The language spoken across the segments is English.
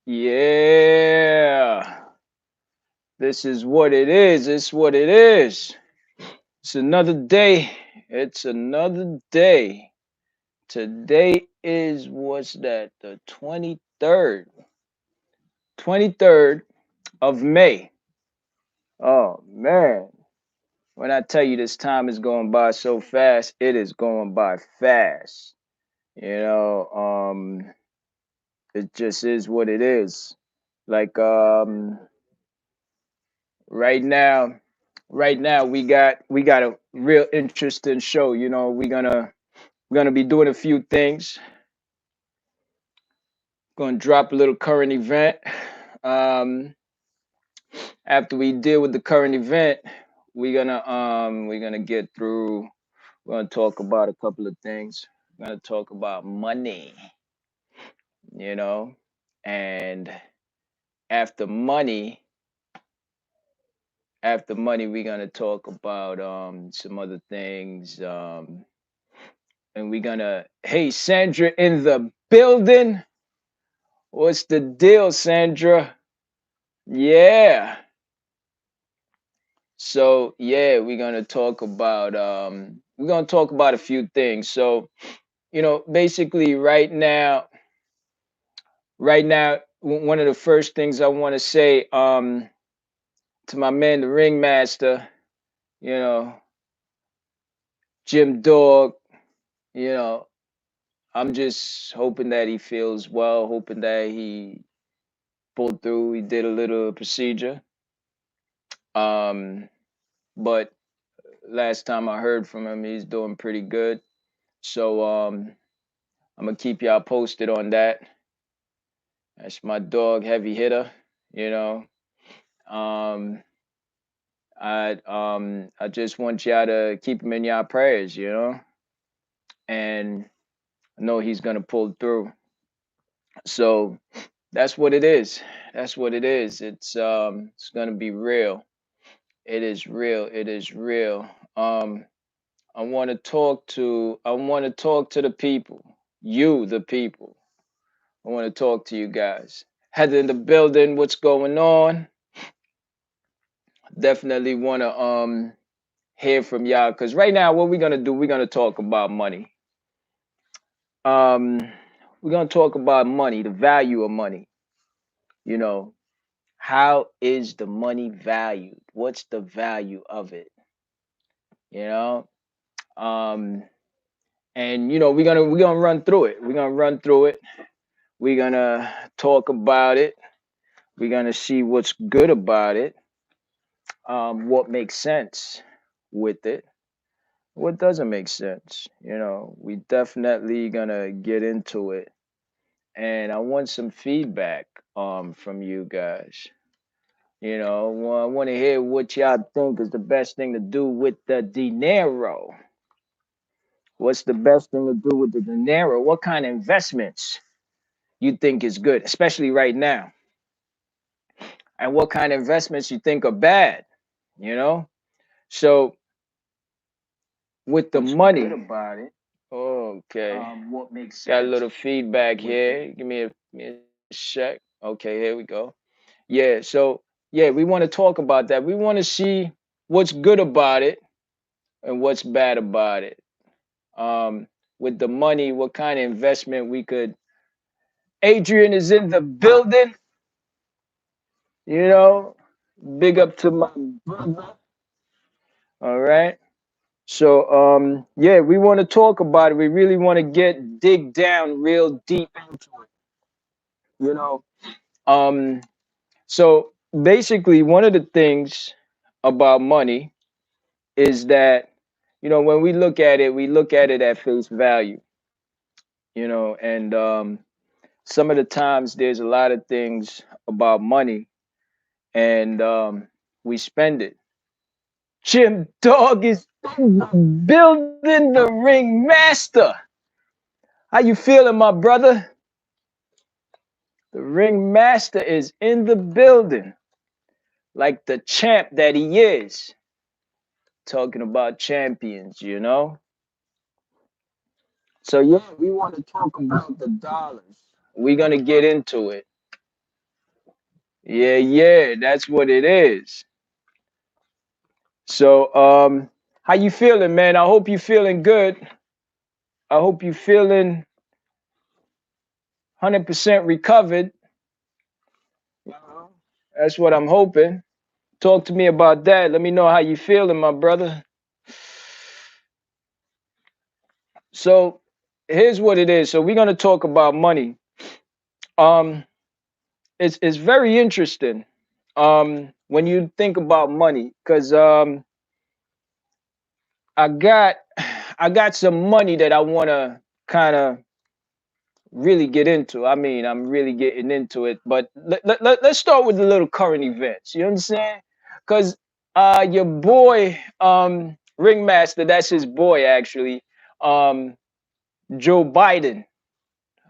Yeah, this is what it is. It's what it is. It's another day. It's another day. Today is what's that? The 23rd. 23rd of May. Oh man. When I tell you this time is going by so fast, it is going by fast. You know, it just is what it is. Like right now, right now we got a real interesting show. We're gonna be doing a few things. Gonna drop a little current event. Um, After we deal with the current event, we're gonna get through. We're gonna talk about a couple of things. We're gonna talk about money, you know, and after money, we're gonna talk about some other things. And we're gonna, hey, Sandra in the building. What's the deal, Sandra? Yeah. So yeah, we're gonna talk about a few things. So, basically one of the first things I want to say to my man, the ringmaster, you know, Jim Dog, you know, I'm just hoping that he feels well, hoping that he pulled through. He did a little procedure. Um, but last time I heard from him, he's doing pretty good. So I'm gonna keep y'all posted on that. That's my dog, heavy hitter. You know, um, I just want y'all to keep him in y'all prayers. And I know he's gonna pull through. So that's what it is. That's what it is. It's gonna be real. It is real. It is real. I want to talk to the people. You, the people. I want to talk to you guys. Heather in the building, what's going on? Definitely want to hear from y'all because right now, what we're gonna do, we're gonna talk about money. Um, we're gonna talk about money, the value of money. You know, how is the money valued? What's the value of it? You know, um, and we're gonna run through it. We're gonna run through it. We're gonna talk about it. We're gonna see what's good about it. What makes sense with it. What doesn't make sense. We definitely gonna get into it, and I want some feedback from you guys. I want to hear what y'all think is the best thing to do with the dinero. What's the best thing to do with the dinero? What kind of investments you think is good, especially right now, and what kind of investments you think are bad? You know, so with the money about it. Okay. What makes sense? Got a little feedback here. Give me a sec. Okay, here we go. Yeah, so yeah, we want to talk about that. We want to see what's good about it and what's bad about it. Um, with the money, what kind of investment we could. Adrian is in the building. You know, big up to my brother. All right. So yeah, we want to talk about it. We really want to dig down real deep into it. You know. Um so basically one of the things about money is that when we look at it at face value, and some of the times there's a lot of things about money and we spend it. Jim Dog is in the building, the ring master. How you feeling, my brother? The ring master is in the building, like the champ that he is. Talking about champions. So yeah, we want to talk about the dollars. We're gonna get into it. Yeah, yeah, that's what it is. So, how you feeling, man? I hope you feeling good. I hope you feeling 100% recovered. That's what I'm hoping. Talk to me about that. Let me know how you feeling, my brother. So, here's what it is. So, we're gonna talk about money. Um, it's very interesting. When you think about money, because I got I got some money that I wanna kind of really get into. I mean, I'm really getting into it. But let's start with the little current events. You understand? Because your boy, Ringmaster, that's his boy actually, um, Joe Biden.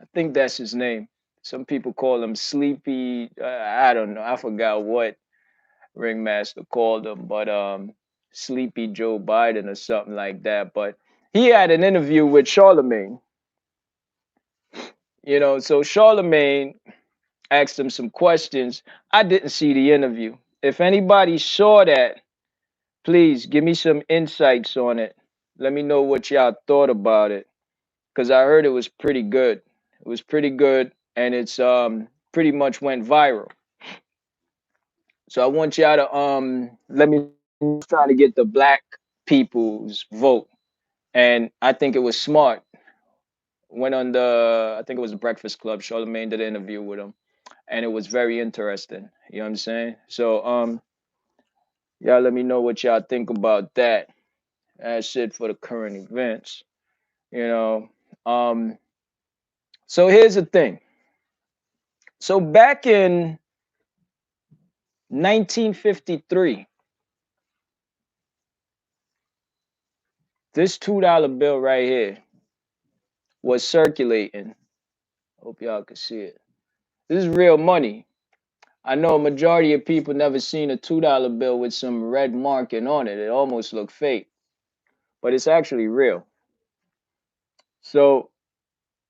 I think that's his name. Some people call him Sleepy. I don't know. I forgot what Ringmaster called him, but Sleepy Joe Biden or something like that. But he had an interview with Charlemagne. So Charlemagne asked him some questions. I didn't see the interview. If anybody saw that, please give me some insights on it. Let me know what y'all thought about it, because I heard it was pretty good. It was pretty good, and it's pretty much went viral. So I want y'all to let me try to get the black people's vote. And I think it was smart. Went on I think it was the Breakfast Club. Charlemagne did an interview with him, and it was very interesting. You know what I'm saying? So y'all let me know what y'all think about that. That's it for the current events. You know. Um, so here's the thing. So back in 1953, this $2 bill right here was circulating. Hope y'all can see it. This is real money. I know a majority of people never seen a $2 bill with some red marking on it. It almost looked fake, but it's actually real. So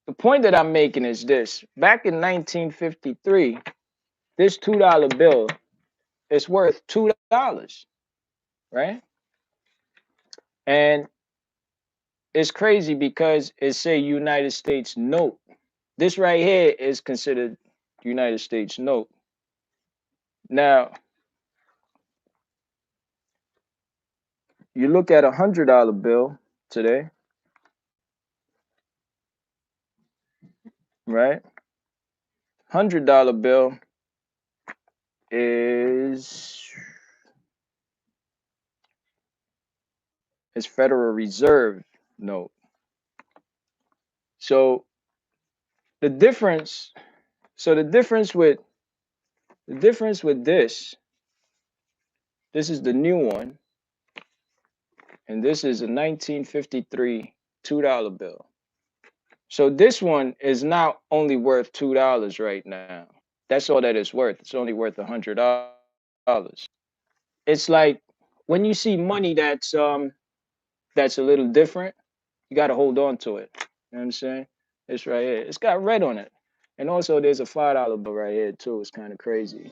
the point that I'm making is this. Back in 1953, this $2 bill is worth $2, right? And it's crazy because it's a United States note. This right here is considered United States note. Now, you look at $100 bill today, right? $100 bill is Federal Reserve note. So the difference, so the difference with this is the new one, and this is a 1953 $2 bill. So this one is now only worth $2 right now. That's all that it's worth. It's only worth $100. It's like when you see money that's a little different, you got to hold on to it. You know what I'm saying? It's right here. It's got red on it. And also there's a $5 bill right here too. It's kind of crazy.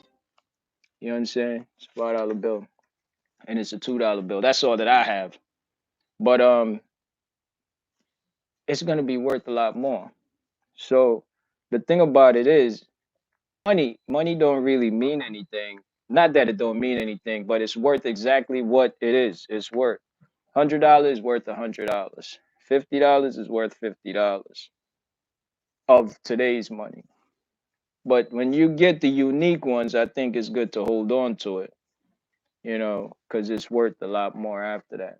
You know what I'm saying? It's a $5 bill. And it's a $2 bill. That's all that I have. But it's gonna be worth a lot more. So the thing about it is money don't really mean anything. Not that it don't mean anything, but it's worth exactly what it is. It's worth. $100 is worth $100. $50 is worth $50 of today's money. But when you get the unique ones, I think it's good to hold on to it, because it's worth a lot more after that.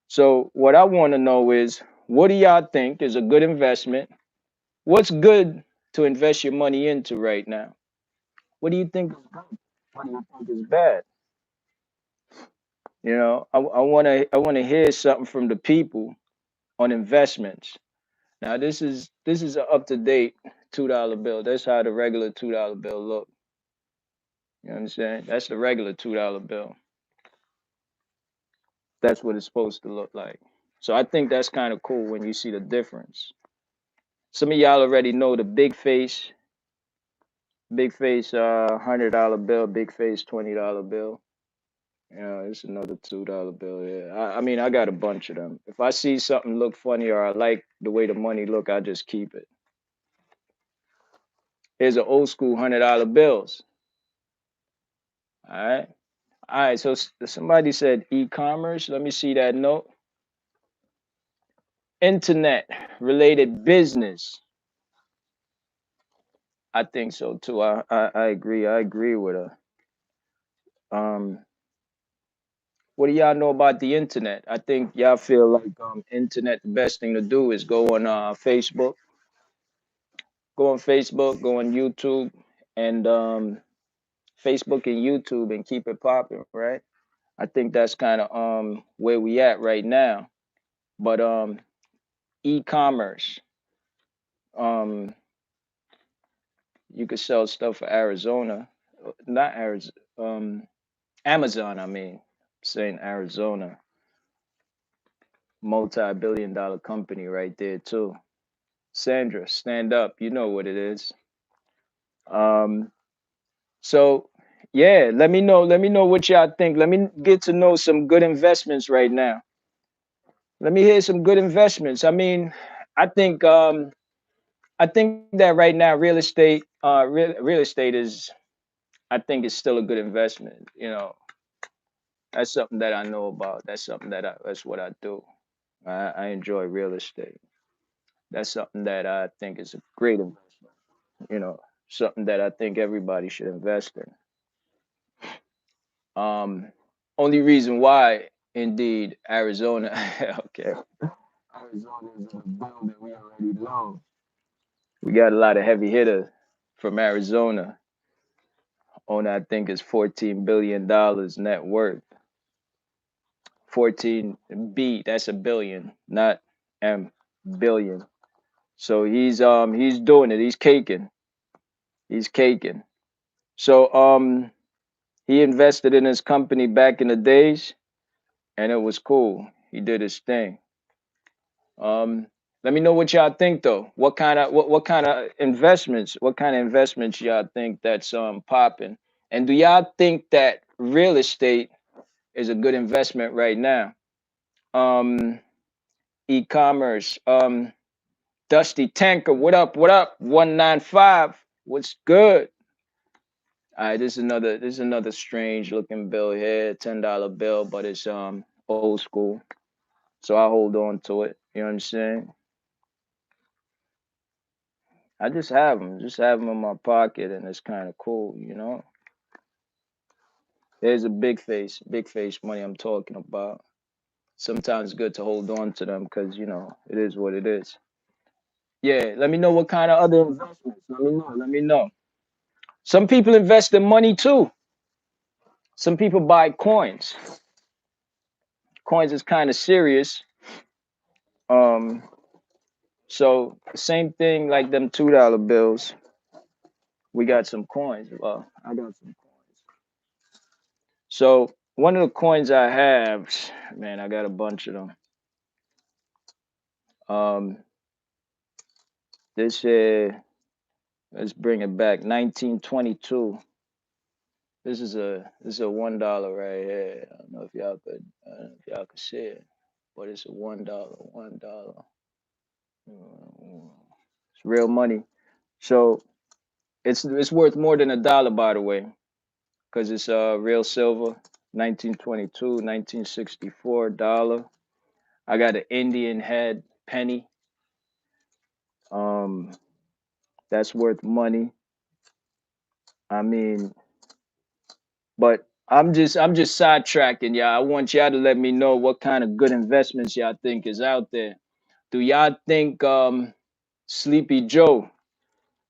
So, what I want to know is what do y'all think is a good investment? What's good to invest your money into right now? What do you think is good? What do you think is bad? I want to hear something from the people on investments. Now, this is an up to date $2 bill. That's how the regular $2 bill look. You understand? That's the regular $2 bill. That's what it's supposed to look like. So I think that's kind of cool when you see the difference. Some of y'all already know the big face Big face, $100 bill. Big face, $20 bill. Yeah, it's another $2 bill. Yeah, I mean, I got a bunch of them. If I see something look funny or I like the way the money look, I just keep it. Here's an old school $100 bills. All right, all right. So somebody said e-commerce. Let me see that note. Internet related business. I think so too. I agree. I agree with her. Um, what do y'all know about the internet? I think y'all feel like internet the best thing to do is go on Facebook, go on YouTube, and Facebook and YouTube and keep it popping, right? I think that's kind of where we at right now. But e-commerce, um, you could sell stuff for Arizona, not Arizona, Amazon. I mean, saying Arizona, multi-billion-dollar company right there too. Sandra, stand up. You know what it is. Um, so yeah, let me know. Let me know what y'all think. Let me get to know some good investments right now. Let me hear some good investments. I mean, I think I think that right now real estate is I think is still a good investment. You know, that's something that I know about. That's what I do. I enjoy real estate. That's something that I think is a great investment. You know, something that I think everybody should invest in. Um, only reason why, indeed, Arizona. Okay, Arizona is in the building. We already know. We got a lot of heavy hitter from Arizona. Owner, I think, is $14 billion net worth. 14 B. That's a billion, not M billion. So he's doing it. He's caking. He's caking. So he invested in his company back in the days, and it was cool. He did his thing. Um, let me know what y'all think though. What kind of investments? What kind of investments y'all think that's popping? And do y'all think that real estate is a good investment right now? Um, e-commerce. Dusty Tanker, what up? What up? 195. What's good? All right, this is another strange looking bill here, $10 bill, but it's old school. So I hold on to it. You know what I'm saying? I just have them in my pocket, and it's kind of cool, you know. There's a big face money I'm talking about. Sometimes it's good to hold on to them because you know it is what it is. Yeah, let me know what kind of other investments. Let me know. Let me know. Some people invest in money too. Some people buy coins. Coins is kind of serious. Um, so same thing like them $2 bills. We got some coins. Well, I got some coins. So one of the coins I have, man, I got a bunch of them. Um, this let's bring it back. 1922. This is a $1 right here. I don't know if I don't know if y'all could see it, but it's a $1. $1. It's real money. So it's worth more than a dollar, by the way, because it's real silver. 1922, 1964 dollar. I got an Indian head penny. Um, that's worth money. I mean, but I'm just sidetracking y'all. I want y'all to let me know what kind of good investments y'all think is out there. Do y'all think Sleepy Joe,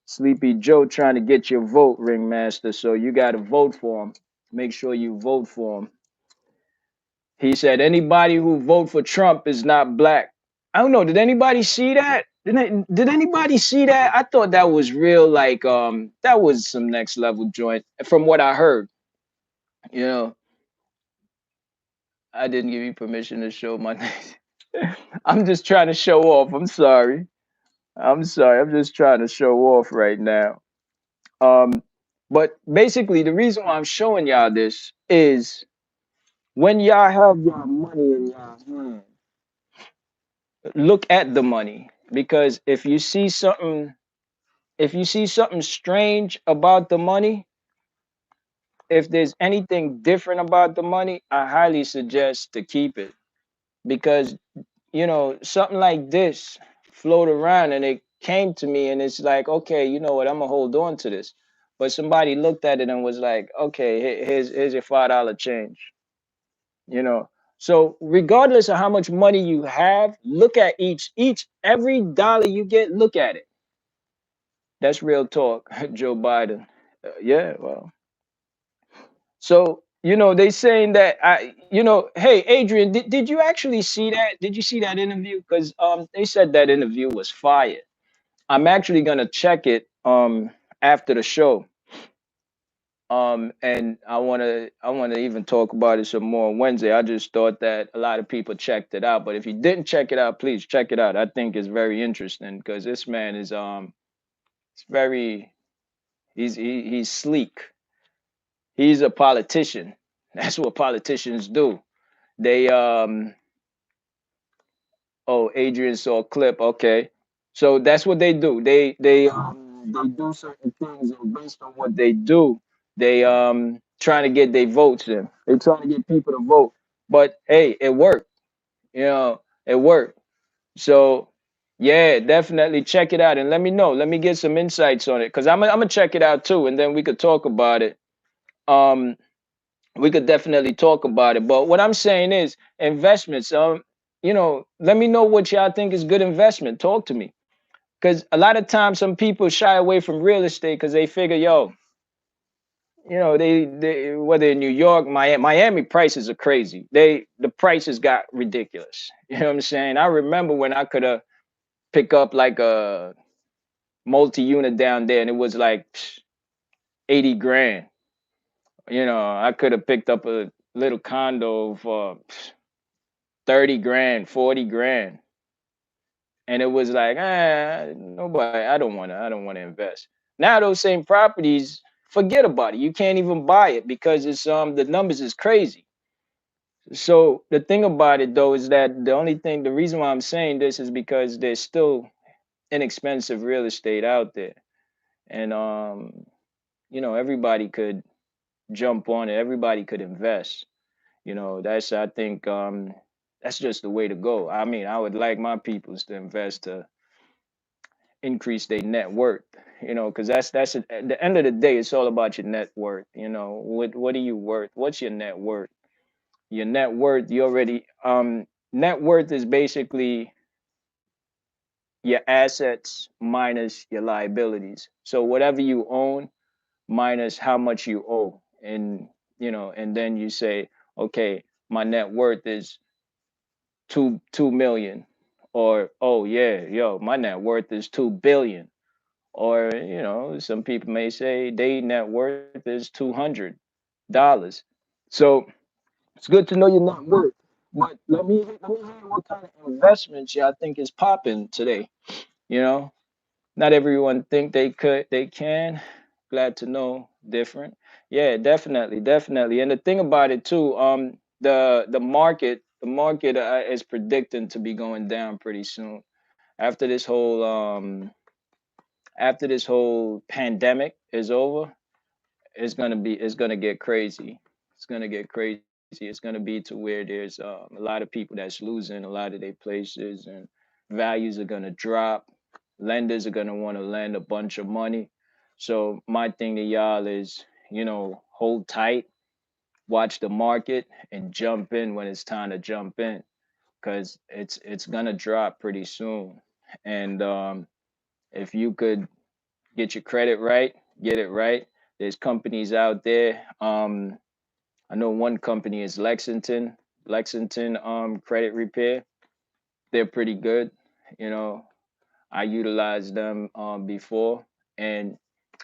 Sleepy Joe trying to get your vote, Ringmaster? So you got to vote for him. Make sure you vote for him. He said anybody who vote for Trump is not black. I don't know. Did anybody see that? Did anybody see that? I thought that was real. Like that was some next level joint. From what I heard, you know, I didn't give you permission to show my name. I'm just trying to show off. I'm sorry. I'm sorry. I'm just trying to show off right now. But basically, the reason why I'm showing y'all this is when y'all have your money in your hand, look at the money, because if you see something strange about the money, if there's anything different about the money, I highly suggest to keep it, because something like this float around and it came to me, and it's like, okay, you know what, I'm gonna hold on to this. But somebody looked at it and was like, okay, here's your $5 change. you know so regardless of how much money you have, look at each every dollar you get, look at it. That's real talk. Joe Biden. Yeah, well, so they saying that, hey Adrian, did you actually see that? Did you see that interview? Because they said that interview was fire. I'm actually gonna check it after the show. And I wanna even talk about it some more on Wednesday. I just thought that a lot of people checked it out, but if you didn't check it out, please check it out. I think it's very interesting because this man is it's very he's sleek. He's a politician. That's what politicians do. They Oh, Adrian saw a clip. Okay, so that's what they do. They do certain things, and based on what they do, they trying to get their votes in. They trying to get people to vote. But hey, it worked. It worked. So yeah, definitely check it out and let me know. Let me get some insights on it, because I'm gonna check it out too, and then we could talk about it. Um, we could definitely talk about it. But what I'm saying is investments. Let me know what y'all think is good investment. Talk to me. Because a lot of times some people shy away from real estate because they figure, yo, they whether in New York, Miami prices are crazy. The prices got ridiculous. You know what I'm saying? I remember when I could pick up like a multi-unit down there and it was like 80 grand. I could have picked up a little condo for 30 grand, 40 grand. And it was like, nobody, I don't want to invest. Now those same properties, forget about it. You can't even buy it because it's the numbers is crazy. So the thing about it though is that the reason why I'm saying this is because there's still inexpensive real estate out there. And everybody could jump on it, everybody could invest. That's I think that's just the way to go. I mean, I would like my peoples to invest to increase their net worth. Because that's at the end of the day, it's all about your net worth. What are you worth? What's your net worth? Your net worth, you already net worth is basically your assets minus your liabilities. So whatever you own minus how much you owe. And then you say, okay, my net worth is two million. Or, oh yeah, yo, my net worth is 2 billion. Or, some people may say they net worth is $200. So it's good to know your net worth. But let me hear what kind of investments y'all think is popping today. You know, Not everyone think they can. Glad to know different. Yeah, definitely, definitely. And the thing about it too, the market is predicting to be going down pretty soon after this whole pandemic is over. It's gonna get crazy. It's gonna get crazy. It's gonna be to where there's a lot of people that's losing a lot of their places, and values are gonna drop. Lenders are gonna want to lend a bunch of money. So my thing to y'all is, hold tight, watch the market, and jump in when it's time to jump in, because it's gonna drop pretty soon. And if you could get your credit right, get it right. There's companies out there. I know one company is Lexington Credit Repair. They're pretty good. You know, I utilized them before, and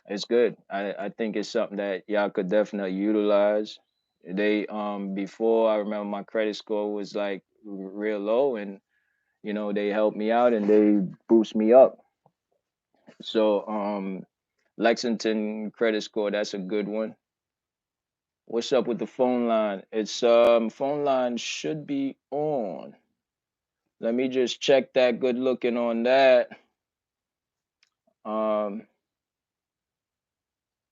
it's good. I think it's something that y'all could definitely utilize. They before, I remember my credit score was like real low, and they helped me out and they boost me up. So Lexington credit score, that's a good one. What's up with the phone line? It's phone line should be on. Let me just check that. Good looking on that. Um,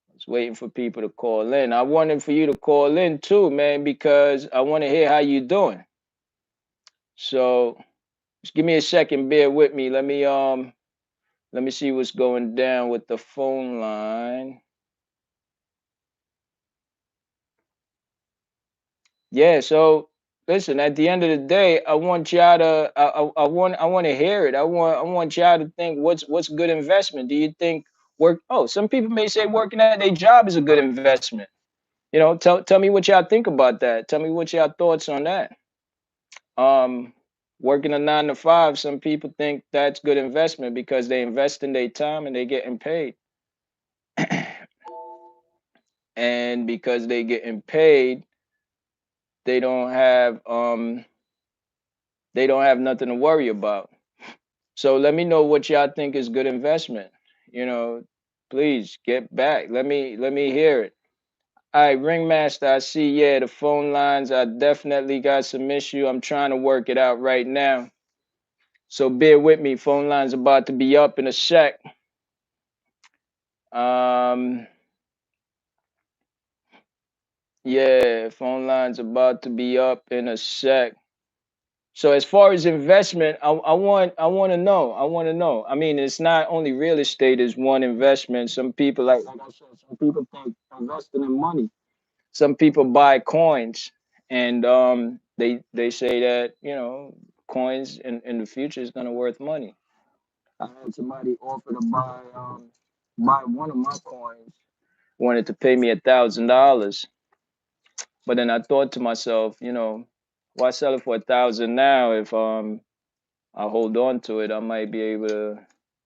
I was waiting for people to call in. I wanted for you to call in too, man, because I want to hear how you doing. So just give me a second, bear with me. Let me see what's going down with the phone line. Yeah, so listen, at the end of the day, I want y'all to I want to hear it. I want y'all to think what's good investment. Do you think some people may say working at their job is a good investment. Tell me what y'all think about that. Tell me what y'all thoughts on that. Um Working a 9 to 5, some people think that's good investment because they invest in their time and they getting paid. And because they getting paid, they don't have um they don't have nothing to worry about. So let me know what y'all think is good investment. You know, please get back. Let me hear it. All right, Ringmaster, I see. Yeah, the phone lines. I definitely got some issue. I'm trying to work it out right now. So bear with me. Phone lines about to be up in a sec. Um, yeah, phone lines about to be up in a sec. So as far as investment, I want to know. I mean, it's not only real estate is one investment. Some people like I said, some people think investing in money. Some people buy coins, and they say that coins in the future is gonna worth money. I had somebody offer to buy one of my coins, wanted to pay me $1,000, but then I thought to myself, why sell it for 1,000 now if I hold on to it, I might be able to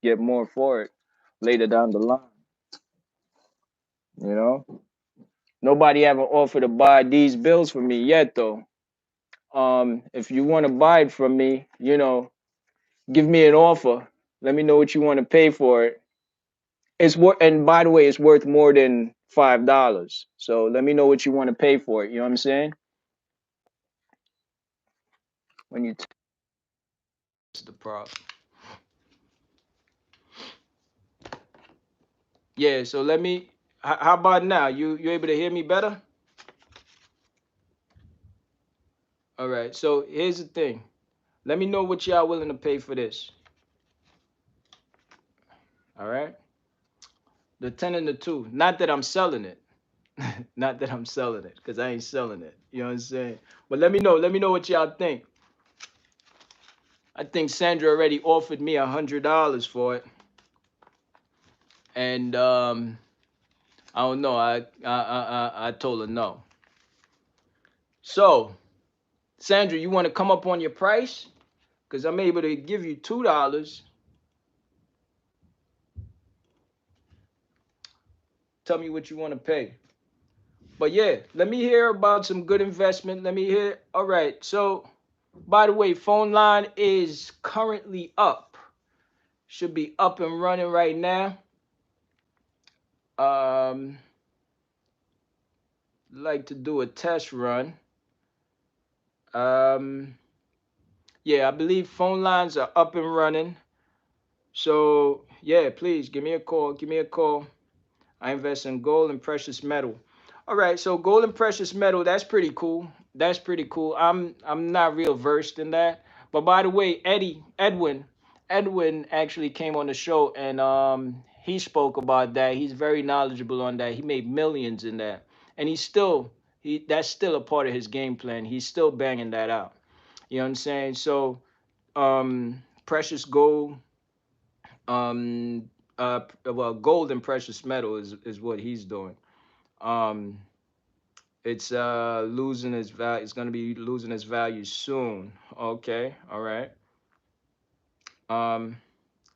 get more for it later down the line. You know, nobody ever offered to buy these bills for me yet, though. If you want to buy it from me, give me an offer. Let me know what you want to pay for it. It's worth, and by the way, it's worth more than $5. So let me know what you want to pay for it. You know what I'm saying? When you test the problem. Yeah. So let me. How about now? You able to hear me better? All right. So here's the thing. Let me know what y'all willing to pay for this. All right. The 10 and the 2. Not that I'm selling it. Not that I'm selling it, because I ain't selling it. You know what I'm saying? But let me know. Let me know what y'all think. I think Sandra already offered me $100 for it. And I don't know. I told her no. So, Sandra, you want to come up on your price? Because I'm able to give you $2. Tell me what you want to pay. But yeah, let me hear about some good investment. Let me hear. All right. So, by the way, phone line is currently up. Should be up and running right now. Um, like to do a test run. Um, yeah, I believe phone lines are up and running. So yeah, please give me a call. Give me a call. I invest in gold and precious metal. All right, so gold and precious metal, that's pretty cool. That's pretty cool. I'm not real versed in that. But by the way, Edwin actually came on the show and he spoke about that. He's very knowledgeable on that. He made millions in that. And he that's still a part of his game plan. He's still banging that out. You know what I'm saying? So precious gold, well, gold and precious metal is what he's doing. Um, it's losing its value. It's gonna be losing its value soon. Okay, all right. Um,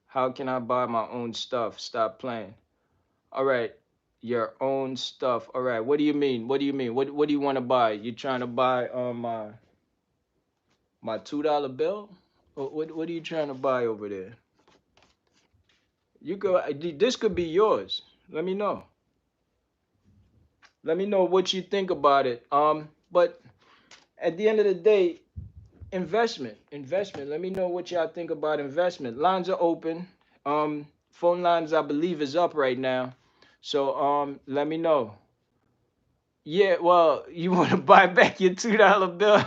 how can I buy my own stuff? Stop playing. All right, your own stuff. All right. What do you mean? What do you mean? What do you want to buy? You trying to buy my $2 bill? What are you trying to buy over there? You go. This could be yours. Let me know. Let me know what you think about it. But at the end of the day, investment. Let me know what y'all think about investment. Lines are open. Phone lines I believe is up right now. So let me know. Yeah, well, you want to buy back your $2 bill?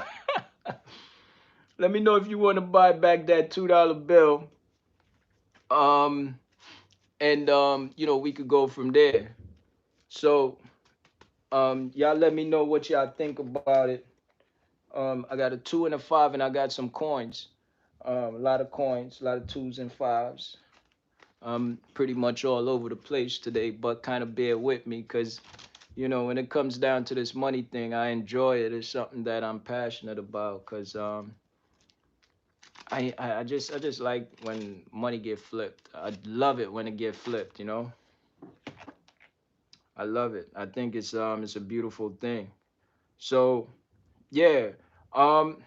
Let me know if you want to buy back that $2 bill. Um, and we could go from there. So, y'all let me know what y'all think about it. I got a two and a five, and I got some coins. A lot of coins, a lot of twos and fives. Pretty much all over the place today, but kind of bear with me because, when it comes down to this money thing, I enjoy it. It's something that I'm passionate about because I just like when money get flipped. I love it when it get flipped. I love it. I think it's a beautiful thing. So yeah, um,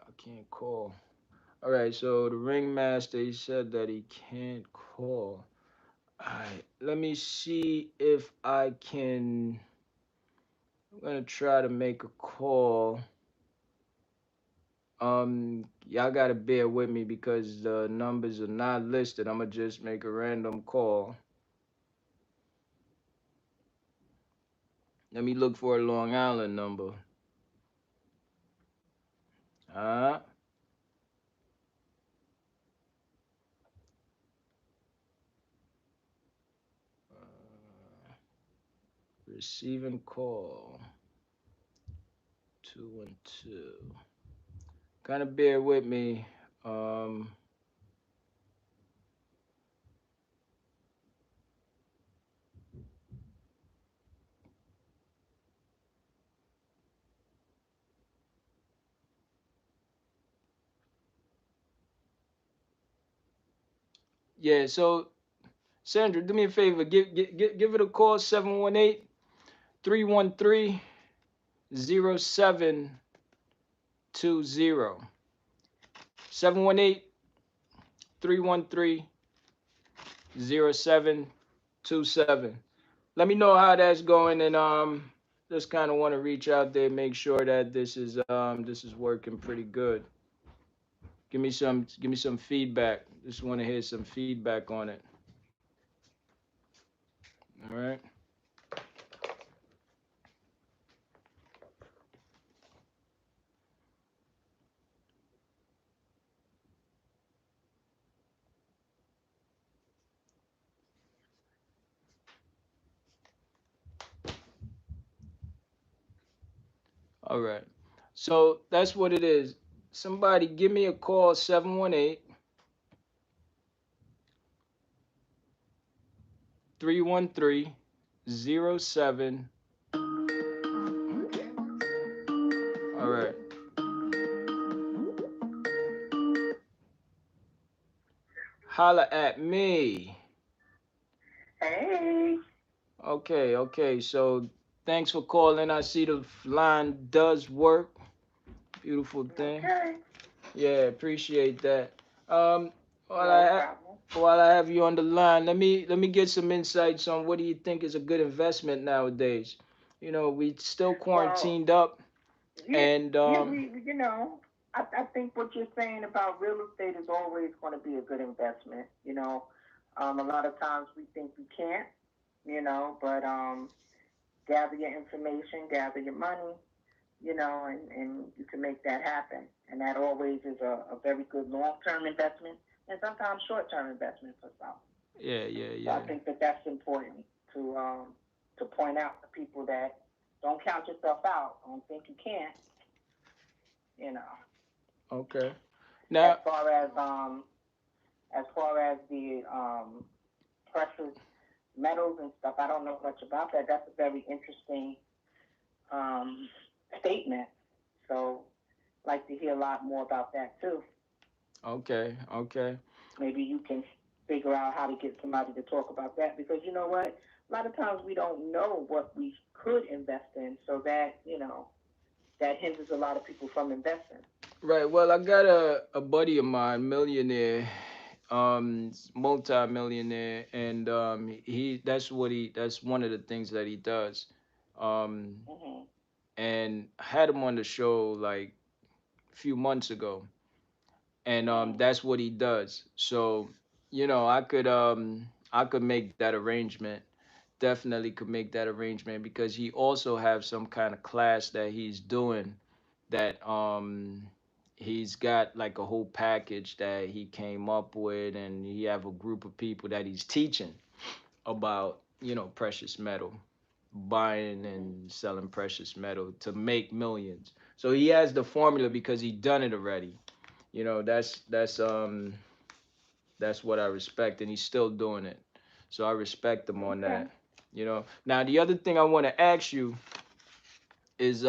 I can't call. All right, so the ringmaster he said that he can't call. All right, let me see if I can. I'm gonna try to make a call. Y'all gotta bear with me because the numbers are not listed. I'm gonna just make a random call. Let me look for a Long Island number. Uh, receiving call 212. Kind of bear with me. Um, yeah. So Sandra, do me a favor. Give it a call 718-313-0720. 718-313-0727. Let me know how that's going, and just kind of want to reach out there, make sure that this is working pretty good. Give me some feedback. Just want to hear some feedback on it. All right. All right. So that's what it is. Somebody give me a call 718-313-07. All right. Holla at me. Hey. Okay, okay. So thanks for calling. I see the line does work. Beautiful thing. Okay. Yeah, appreciate that. Um, while No I problem. while I have you on the line, let me get some insights on what do you think is a good investment nowadays. We still Well, quarantined up, yeah, and yeah, I think what you're saying about real estate is always going to be a good investment. A lot of times we think we can't, but gather your information, gather your money, and you can make that happen. And that always is a very good long term investment and sometimes short term investment for some. yeah, yeah, So I yeah. think that that's important to point out to people that don't count yourself out, don't think you can't, you know. Okay. As Now, far as the precious metals and stuff, I don't know much about that. That's a very interesting um, statement. So I'd like to hear a lot more about that too. okay, okay. Maybe you can figure out how to get somebody to talk about that because you know what? A lot of times we don't know what we could invest in, so that hinders a lot of people from investing. Right. Well, I got a buddy of mine, millionaire. multi-millionaire, and he that's one of the things that he does. Um, Mhm. and I had him on the show like a few months ago, and Mhm. that's what he does. So, I could make that arrangement. Definitely could make that arrangement because he also have some kind of class that he's doing that he's got like a whole package that he came up with, and he have a group of people that he's teaching about, precious metal, buying Mhm. and selling precious metal to make millions. So he has the formula because he done it already. That's what I respect, and he's still doing it. So I respect him on Okay. that. Now the other thing I want to ask you is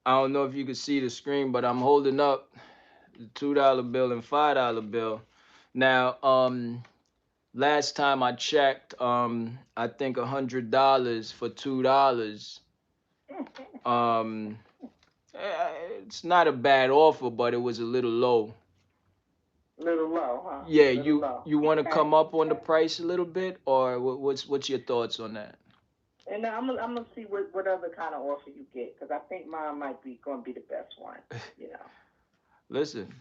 I don't know if you can see the screen, but I'm holding up the $2 bill and $5 bill. Now, last time I checked, I think $100 for $2. Um, it's not a bad offer, but it was a little low. Little low, huh? Yeah, Little you low. you want to Okay. come up on the Okay. price a little bit, or what's your thoughts on that? And I'm gonna see what other kind of offer you get because I think mine might be gonna be the best one. You know. Listen,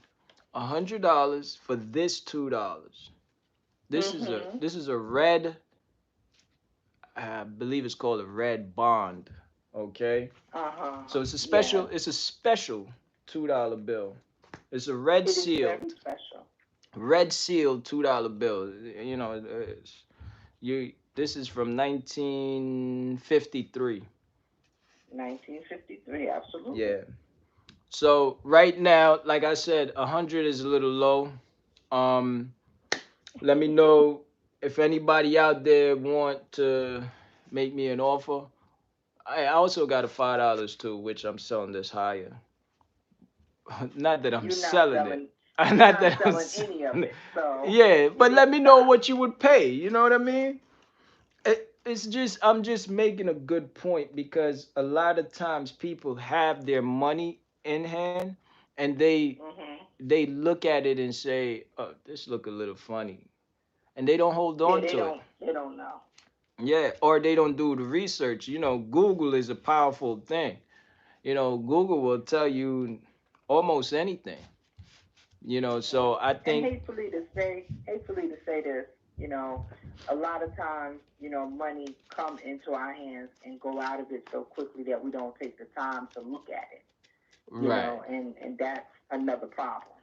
$100 for this $2. This is a Mhm. this is a red, I believe it's called a red bond. Okay, Uh huh. so it's a Yes. special $2 bill. It's a red It is very sealed special. $2 bill. You this is from 1953. 1953. Absolutely. Yeah. So right now, like I said, 100 is a little low. Um, Let me know if anybody out there want to make me an offer. I also got a $5 too, which I'm selling this higher. Not that I'm you're not selling it. selling. You're Not not that I'm selling any of selling it. it. So Yeah, we but need let to me know stop. what you would pay. You know what I mean? It's just I'm just making a good point because a lot of times people have their money in hand and Mhm. they look at it and say, "Oh, this look a little funny," and they don't hold Yeah, on they to it. don't. They don't know. Yeah, or they don't do the research. Google is a powerful thing. Google will tell you almost anything. Mhm. So I And think hatefully to say this, you know, a lot of times, money come into our hands and go out of it so quickly that we don't take the time to look at it. right, And that's another problem.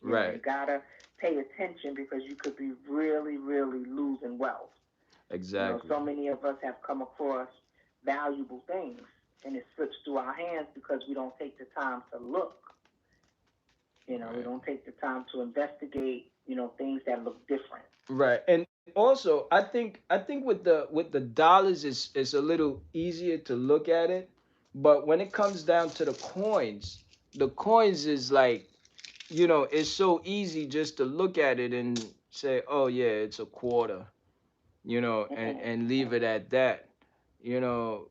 You right, gotta pay attention because you could be really, really losing wealth. exactly, So many of us have come across valuable things and it slips through our hands because we don't take the time to look. We right, don't take the time to investigate, things that look different. right. And also, I think with the dollars, it's a little easier to look at it, but when it comes down to the coins is like, it's so easy just to look at it and say, oh yeah, it's a quarter, and Mhm. leave it at that.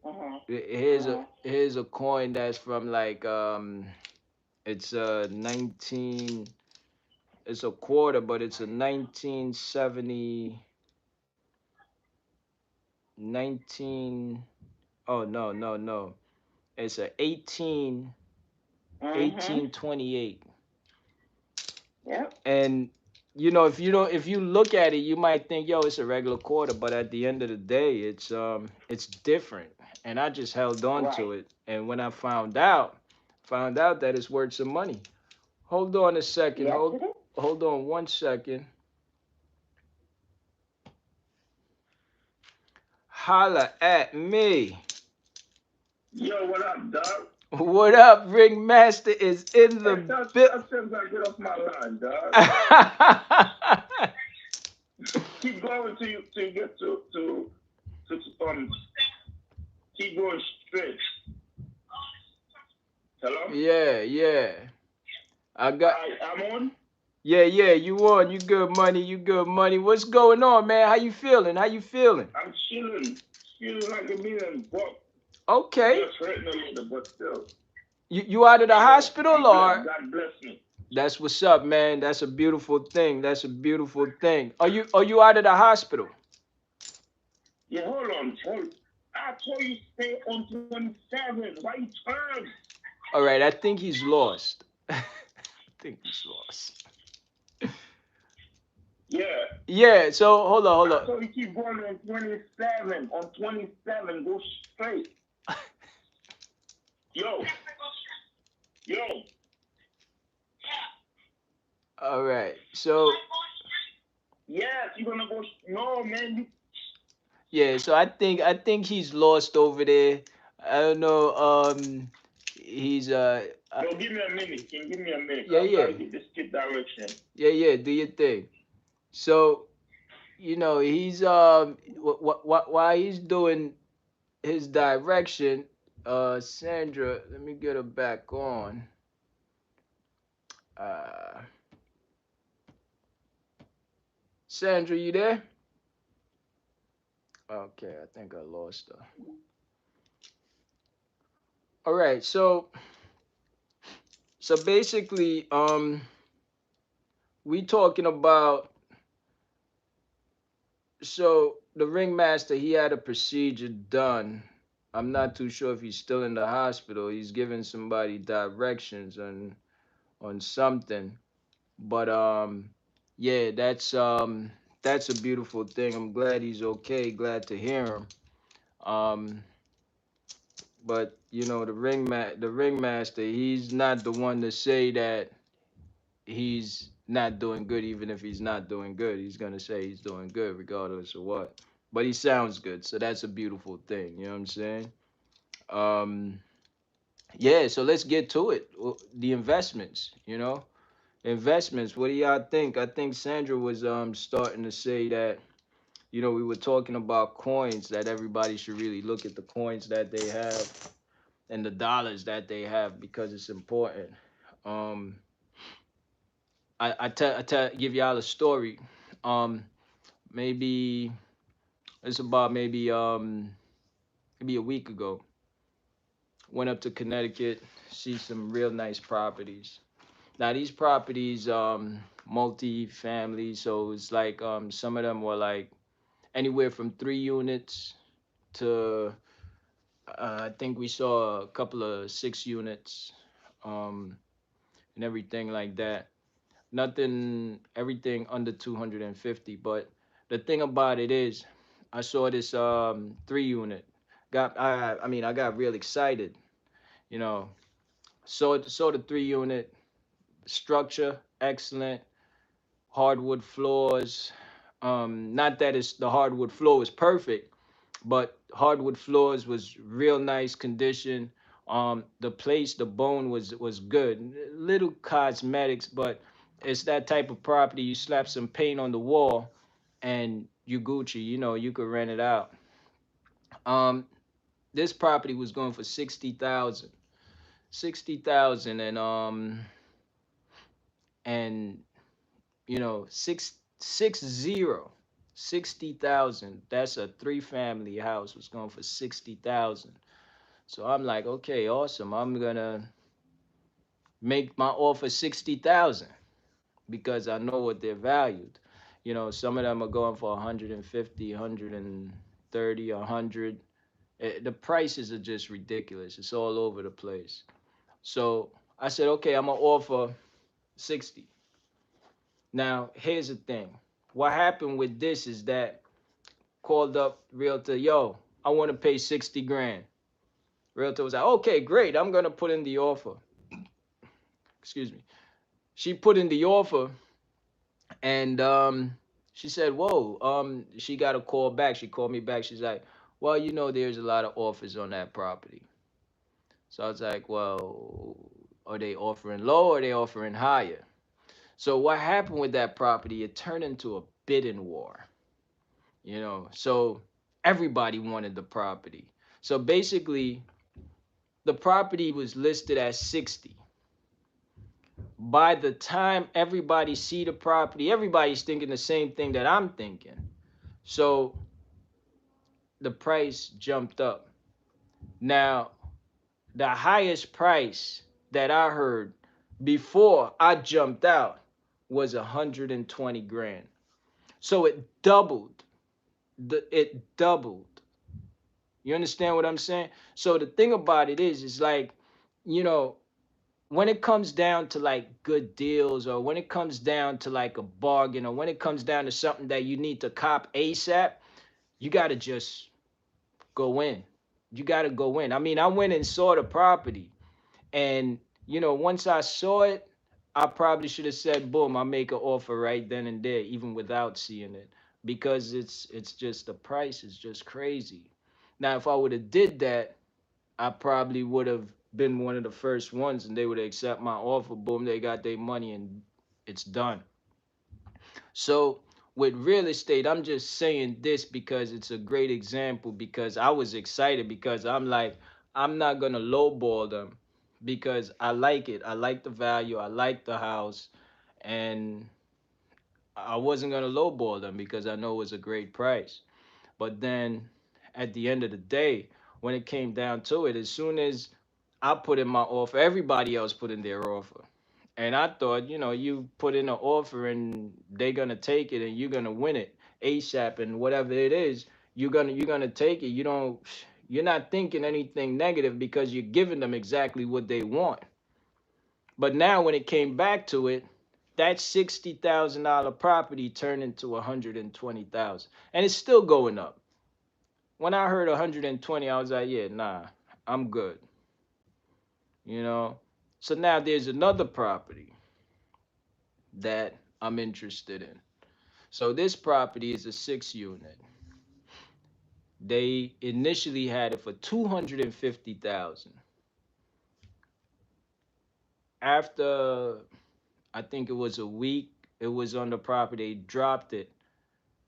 Mhm. Here's a Mhm. here's a coin that's from like it's a 19, it's a quarter, but it's a 1970, 19, oh no, no, no. It's a Mhm. 1828. Yep. And if you look at it, you might think, yo, it's a regular quarter, but at the end of the day, it's different. And I just held on to Right. it. And when I found out that it's worth some money. Hold on a second. Yes, Hold it is. hold on 1 second. Holla at me. Yo, what up, dog? What up, Ringmaster is in the Hey, bit. tell Sims I get off my line, dog. Keep going till you get to keep going straight. Hello? Yeah, yeah. I got I'm on. Yeah, yeah, you won. You good money. You good money. What's going on, man? How you feeling? How you feeling? I'm chilling like a million bucks. Okay. Just hurting a little, but still. You out of the I'm all. hospital I'm blessed. or God bless me. That's what's up, man. That's a beautiful thing. That's a beautiful thing. Are you out of the hospital? Yeah, hold on. I told you stay on 27. Why you turn? All right, I think he's lost. I think he's lost. Yeah. Yeah, so hold on, hold I on. told you keep going on 27. On 27, go straight. Yo, yo. All right. So Yes, you're gonna go. No, man. yeah, so I think he's lost over there. I don't know. He's No, give me a minute. Can you give me a minute? yeah, I'm trying yeah. to get this kid direction. Yeah, yeah, do your thing. So, he's while he's doing his direction, Sandra, let me get her back on. Uh Sandra, you there? Okay, I think I lost her. All right, so basically, we talking about, so the ringmaster, he had a procedure done. I'm not too sure if he's still in the hospital. He's giving somebody directions on something. But yeah, that's a beautiful thing. I'm glad he's okay. Glad to hear him. Um, but the ringmaster, he's not the one to say that he's not doing good, even if he's not doing good. He's gonna say he's doing good regardless of what. But he sounds good, so that's a beautiful thing. You know what I'm saying? Um, yeah. So let's get to it. The investments. Investments. What do y'all think? I think Sandra was starting to say that we were talking about coins, that everybody should really look at the coins that they have and the dollars that they have because it's important. Um, I give y'all a story. Um, maybe it's about maybe a week ago. Went up to Connecticut, see some real nice properties. Now these properties, multi-family, so it's like some of them were like anywhere from 3 units to I think we saw a couple of 6 units, um, and everything like that. Nothing, everything under 250. But the thing about it is, I saw this 3 unit. I got real excited. You know, saw the 3 unit structure, excellent, hardwood floors. Not that it's the hardwood floor was perfect, but hardwood floors was real nice condition. The place, the bone was good. Little cosmetics, but it's that type of property. You slap some paint on the wall, and you Gucci. You could rent it out. Um, this property was going for 60,000, 60,000, and six zero, 60,000. That's a three-family house was going for 60,000. So I'm like, okay, awesome. I'm gonna make my offer 60,000 because I know what they're valued. Some of them are going for 150, 130, 100. The prices are just ridiculous. It's all over the place. So I said, okay, I'm gonna offer 60. Now, here's the thing. What happened with this is that called up realtor, yo, I want to pay 60 grand. Realtor was like, okay, great. I'm gonna put in the offer. Excuse me. She put in the offer, and she said, whoa, she got a call back. She called me back. She's like, well, there's a lot of offers on that property. So I was like, well, are they offering low or are they offering higher? So what happened with that property? It turned into a bidding war. So everybody wanted the property. So basically, the property was listed at 60. By the time everybody see the property, everybody's thinking the same thing that I'm thinking. So the price jumped up. Now, the highest price that I heard, before I jumped out was 120 grand. So it doubled. It doubled. You understand what I'm saying? So the thing about it is like, you know, when it comes down to like good deals, or when it comes down to like a bargain, or when it comes down to something that you need to cop ASAP, you got to just go in. You got to go in. I mean, I went and saw the property, and once I saw it, I probably should have said, "Boom, I make an offer right then and there," even without seeing it, because it's just the price is just crazy. Now, if I would have did that, I probably would have been one of the first ones, and they would accept my offer. Boom, they got their money, and it's done. So with real estate, I'm just saying this because it's a great example, because I was excited, because I'm like, I'm not gonna lowball them, because I like it. I like the value. I like the house, and I wasn't gonna lowball them because I know it was a great price. But then at the end of the day, when it came down to it, as soon as I put in my offer, everybody else put in their offer. And I thought, you put in an offer and they're gonna take it and you're gonna win it ASAP, and whatever it is, you're gonna take it. You're not thinking anything negative because you're giving them exactly what they want. But now when it came back to it, that $60,000 property turned into 120,000, and it's still going up. When I heard 120, I was like, yeah, nah, I'm good. You know. So now there's another property that I'm interested in. So this property is a 6 unit. They initially had it for 250,000. After, I think it was a week, it was on the property. They dropped it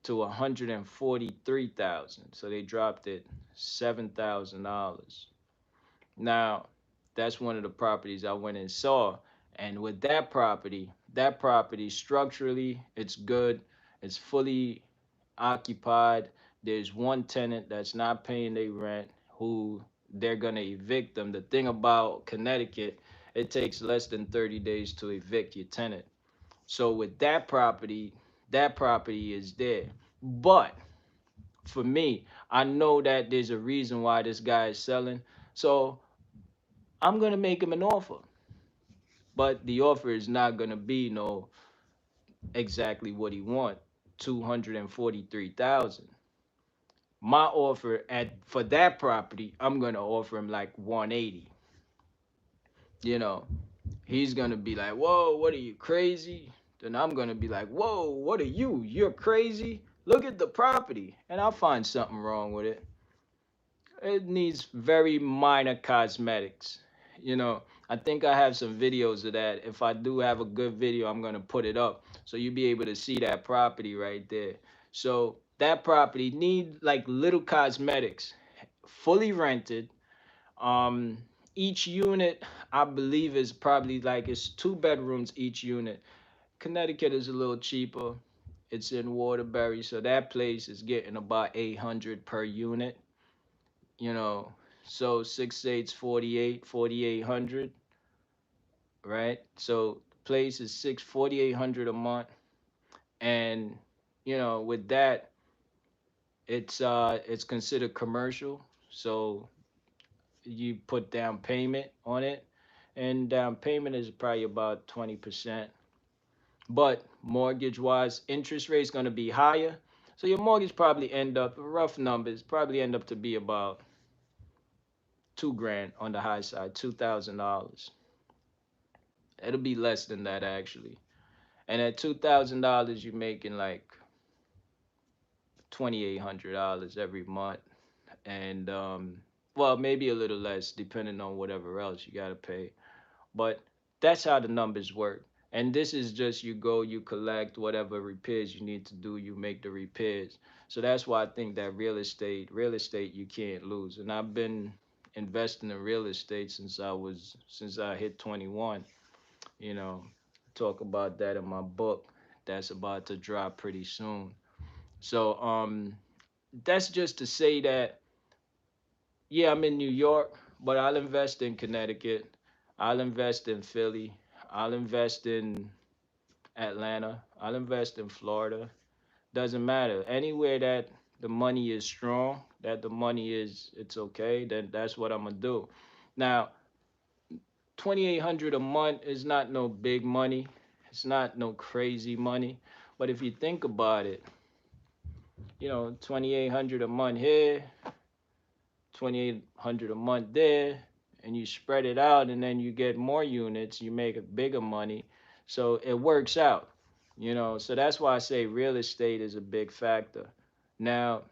to 143,000. So they dropped it $7,000. Now, that's one of the properties I went and saw. And with that property structurally, it's good. It's fully occupied. There's one tenant that's not paying their rent, who they're going to evict them. The thing about Connecticut, it takes less than 30 days to evict your tenant. So with that property is there. But for me, I know that there's a reason why this guy is selling. So I'm gonna make him an offer, but the offer is not gonna be no exactly what he want, 243,000. My offer at for that property, I'm gonna offer him like 180. You know, he's gonna be like, "Whoa, what are you crazy?" Then I'm gonna be like, "Whoa, what are you? You're crazy. Look at the property," and I'll find something wrong with it. It needs very minor cosmetics. You know, I think I have some videos of that. If I do have a good video, I'm gonna put it up so you'll be able to see that property right there. So that property need like little cosmetics, fully rented. Um, each unit, I believe, is probably like it's 2 bedrooms each unit. Connecticut is a little cheaper. It's in Waterbury, so that place is getting about 800 per unit. You know, so 6 8's 48, 4,800, right? So the place is 4,800 a month, and with that, it's considered commercial. So you put down payment on it, and down payment is probably about 20%. But mortgage wise, interest rate's gonna be higher. So your mortgage probably end up, rough numbers, probably end up to be about 2 grand on the high side, $2,000. It'll be less than that actually. And at $2,000, you're making like $2,800 every month, and well, maybe a little less depending on whatever else you gotta pay. But that's how the numbers work. And this is just you go, you collect whatever repairs you need to do, you make the repairs. So that's why I think that real estate, you can't lose. And I've been investing in real estate since I hit 21. You know, talk about that in my book that's about to drop pretty soon. So that's just to say that yeah, I'm in New York, but I'll invest in Connecticut. I'll invest in Philly. I'll invest in Atlanta. I'll invest in Florida. Doesn't matter. Anywhere that the money is strong, that the money is it's okay, then that's what I'm gonna do. Now, 2,800 a month is not no big money. It's not no crazy money. But if you think about it, 2,800 a month here, 2,800 a month there, and you spread it out, and then you get more units, you make a bigger money. So it works out. So that's why I say real estate is a big factor. Now,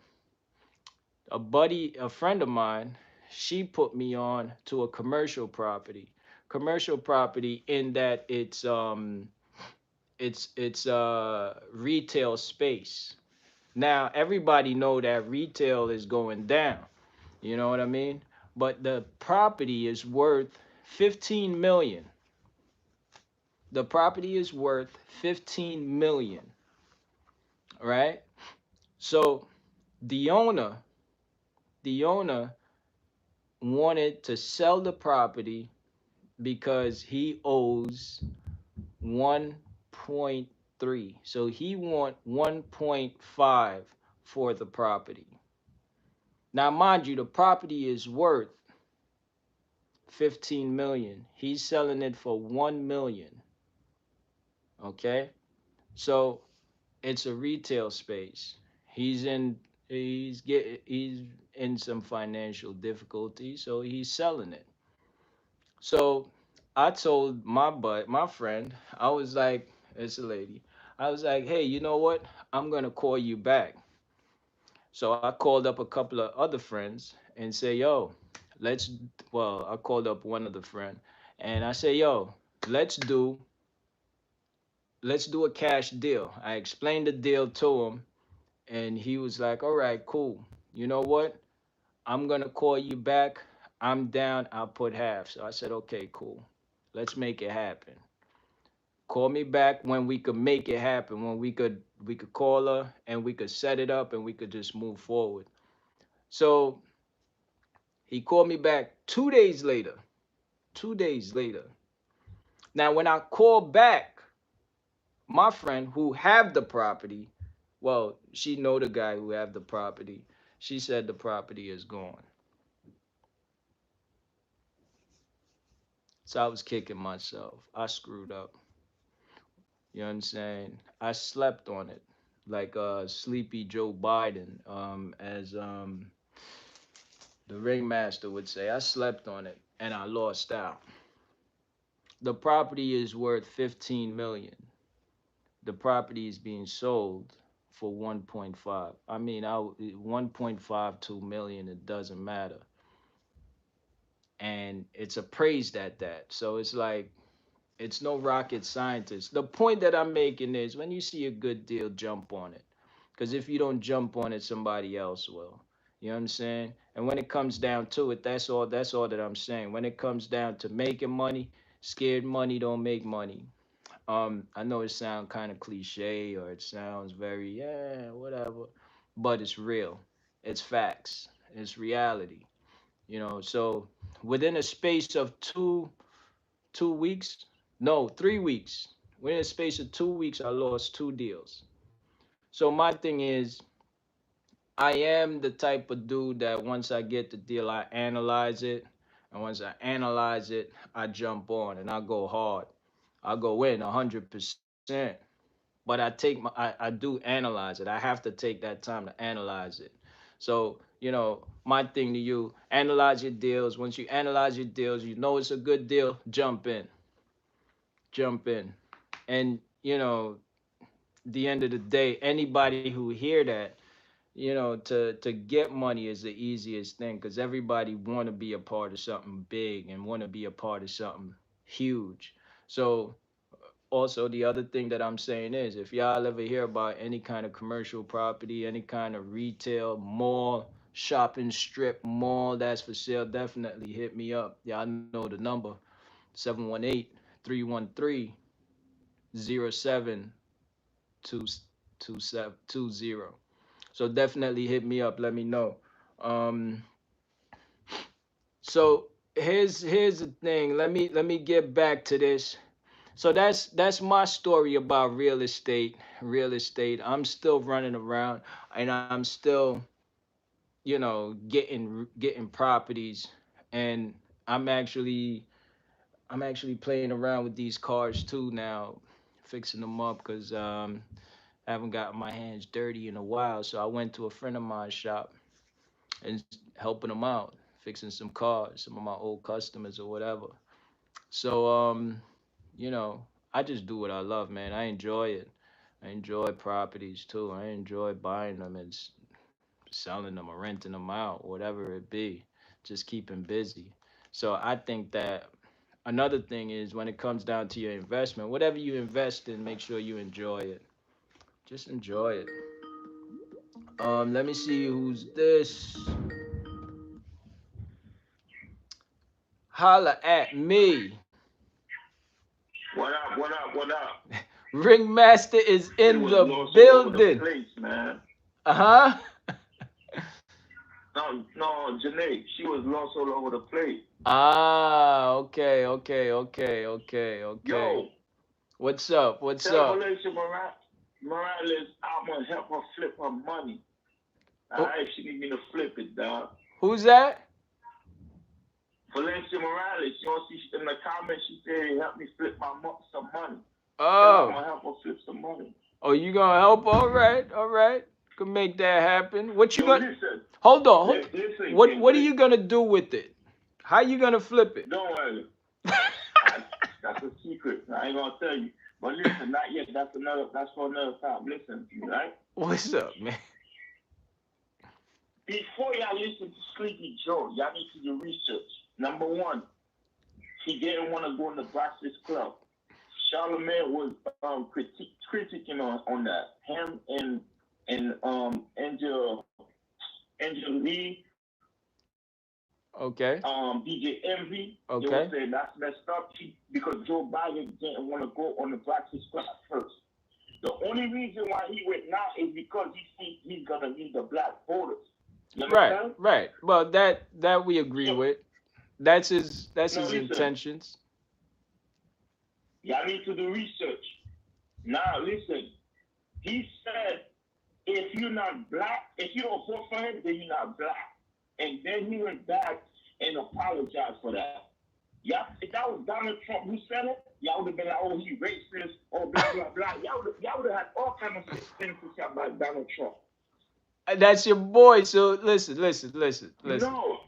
a friend of mine, she put me on to a commercial property. Commercial property in that it's retail space. Now everybody know that retail is going down. You know what I mean? But the property is worth 15 million. The property is worth 15 million, right? So the owner, the owner wanted to sell the property because he owes 1.3. So he want 1.5 for the property. Now mind you, the property is worth 15 million. He's selling it for 1 million. Okay? So it's a retail space. He's in some financial difficulty, so he's selling it. So I told my friend, I was like, it's a lady. I was like, hey, you know what? I'm gonna call you back. So I called up a couple of other friends and say, yo, let's well, I called up one other friend and I say, yo, let's do let's do a cash deal. I explained the deal to him and he was like, all right, cool. You know what? I'm gonna call you back. I'm down. I'll put half. So I said, okay, cool. Let's make it happen. Call me back when we could make it happen. When we could call her and we could set it up and we could just move forward. So he called me back 2 days later. 2 days later. Now when I called back, my friend who have the property, well, she know the guy who have the property. She said the property is gone. So I was kicking myself. I screwed up. You know what I'm saying? I slept on it. Like sleepy Joe Biden, as the ringmaster would say. I slept on it and I lost out. The property is worth 15 million. The property is being sold for 1.5. I mean, 1.52 million, it doesn't matter. And it's appraised at that. So it's like it's no rocket scientist. The point that I'm making is when you see a good deal, jump on it. Because if you don't jump on it, somebody else will. You know what I'm saying? And when it comes down to it, that's all that I'm saying. When it comes down to making money, scared money don't make money. I know it sounds kind of cliche or it sounds very yeah, whatever, but it's real. It's facts. It's reality. So within a space of two weeks, no, 3 weeks. Within a space of 2 weeks, I lost two deals. So my thing is, I am the type of dude that once I get the deal, I analyze it, and once I analyze it, I jump on and I go hard. I go in 100%. But I do analyze it. I have to take that time to analyze it. So, my thing to you, analyze your deals. Once you analyze your deals, you know it's a good deal, jump in. Jump in. And, the end of the day, anybody who hear that, to get money is the easiest thing because everybody want to be a part of something big and want to be a part of something huge. So also the other thing that I'm saying is if y'all ever hear about any kind of commercial property, any kind of retail mall, shopping strip mall that's for sale, definitely hit me up. Y'all know the number 718-313-072720. So definitely hit me up, let me know. um so here's the thing. Let me get back to this. So that's my story about real estate. Real estate. I'm still running around, and I'm still, getting properties, and I'm actually I'm actually playing around with these cars too now, fixing them up because I haven't gotten my hands dirty in a while. So I went to a friend of mine's shop and helping them out, fixing some cars, some of my old customers or whatever. So you know, I just do what I love, man. I enjoy it. I enjoy properties too. I enjoy buying them and selling them or renting them out, whatever it be. Just keeping busy. So I think that another thing is when it comes down to your investment, whatever you invest in, make sure you enjoy it. Just enjoy it. Let me see who's this. Holla at me. What up? What up? What up? Ringmaster is She in was the lost all over the building. place, man. Uh huh. No, no, Janae, she was lost all over the place. Ah, okay, okay, okay, okay, okay. Yo, What's up? What's tell up? Valencia Morales I'm gonna help her flip her money. Who, Alright, she need me to flip it, dog. who's that? Valencia Morales, you know, she in the comments she said help me flip some money. Tell her I'm Oh, gonna help her flip some money. oh, you gonna help? All right, all right. Can make that happen. What you Yo, gonna? listen, Hold on. Hold. listen, What are you gonna do with it? How you gonna flip it? don't worry. I, that's a secret. I ain't gonna tell you. But listen, not yet. That's for another time. Listen to me, right? What's up, man? Before y'all listen to Sleepy Joe, y'all need to do research. Number one, he didn't want to go in the Breakfast Club. Charlemagne was critiquing on that. Him and Angel Lee, Okay, DJ Envy, they were okay. saying that's messed up because Joe Biden didn't want to go on the Breakfast Club first. The only reason why he went now is because he thinks he's gonna need the black voters. You Right, understand? right. Well, that we agree So with. That's his no, listen, intentions. y'all need to do research. Now listen, he said if you're not black, if you don't vote for him, then you're not black. And then he went back and apologized for that. Yeah, if that was Donald Trump who said it, y'all would have been like, oh, he racist, oh, blah, blah, blah. Y'all would have had all kinds of things to say about Donald Trump. That's your boy. So listen, listen, listen, listen, No,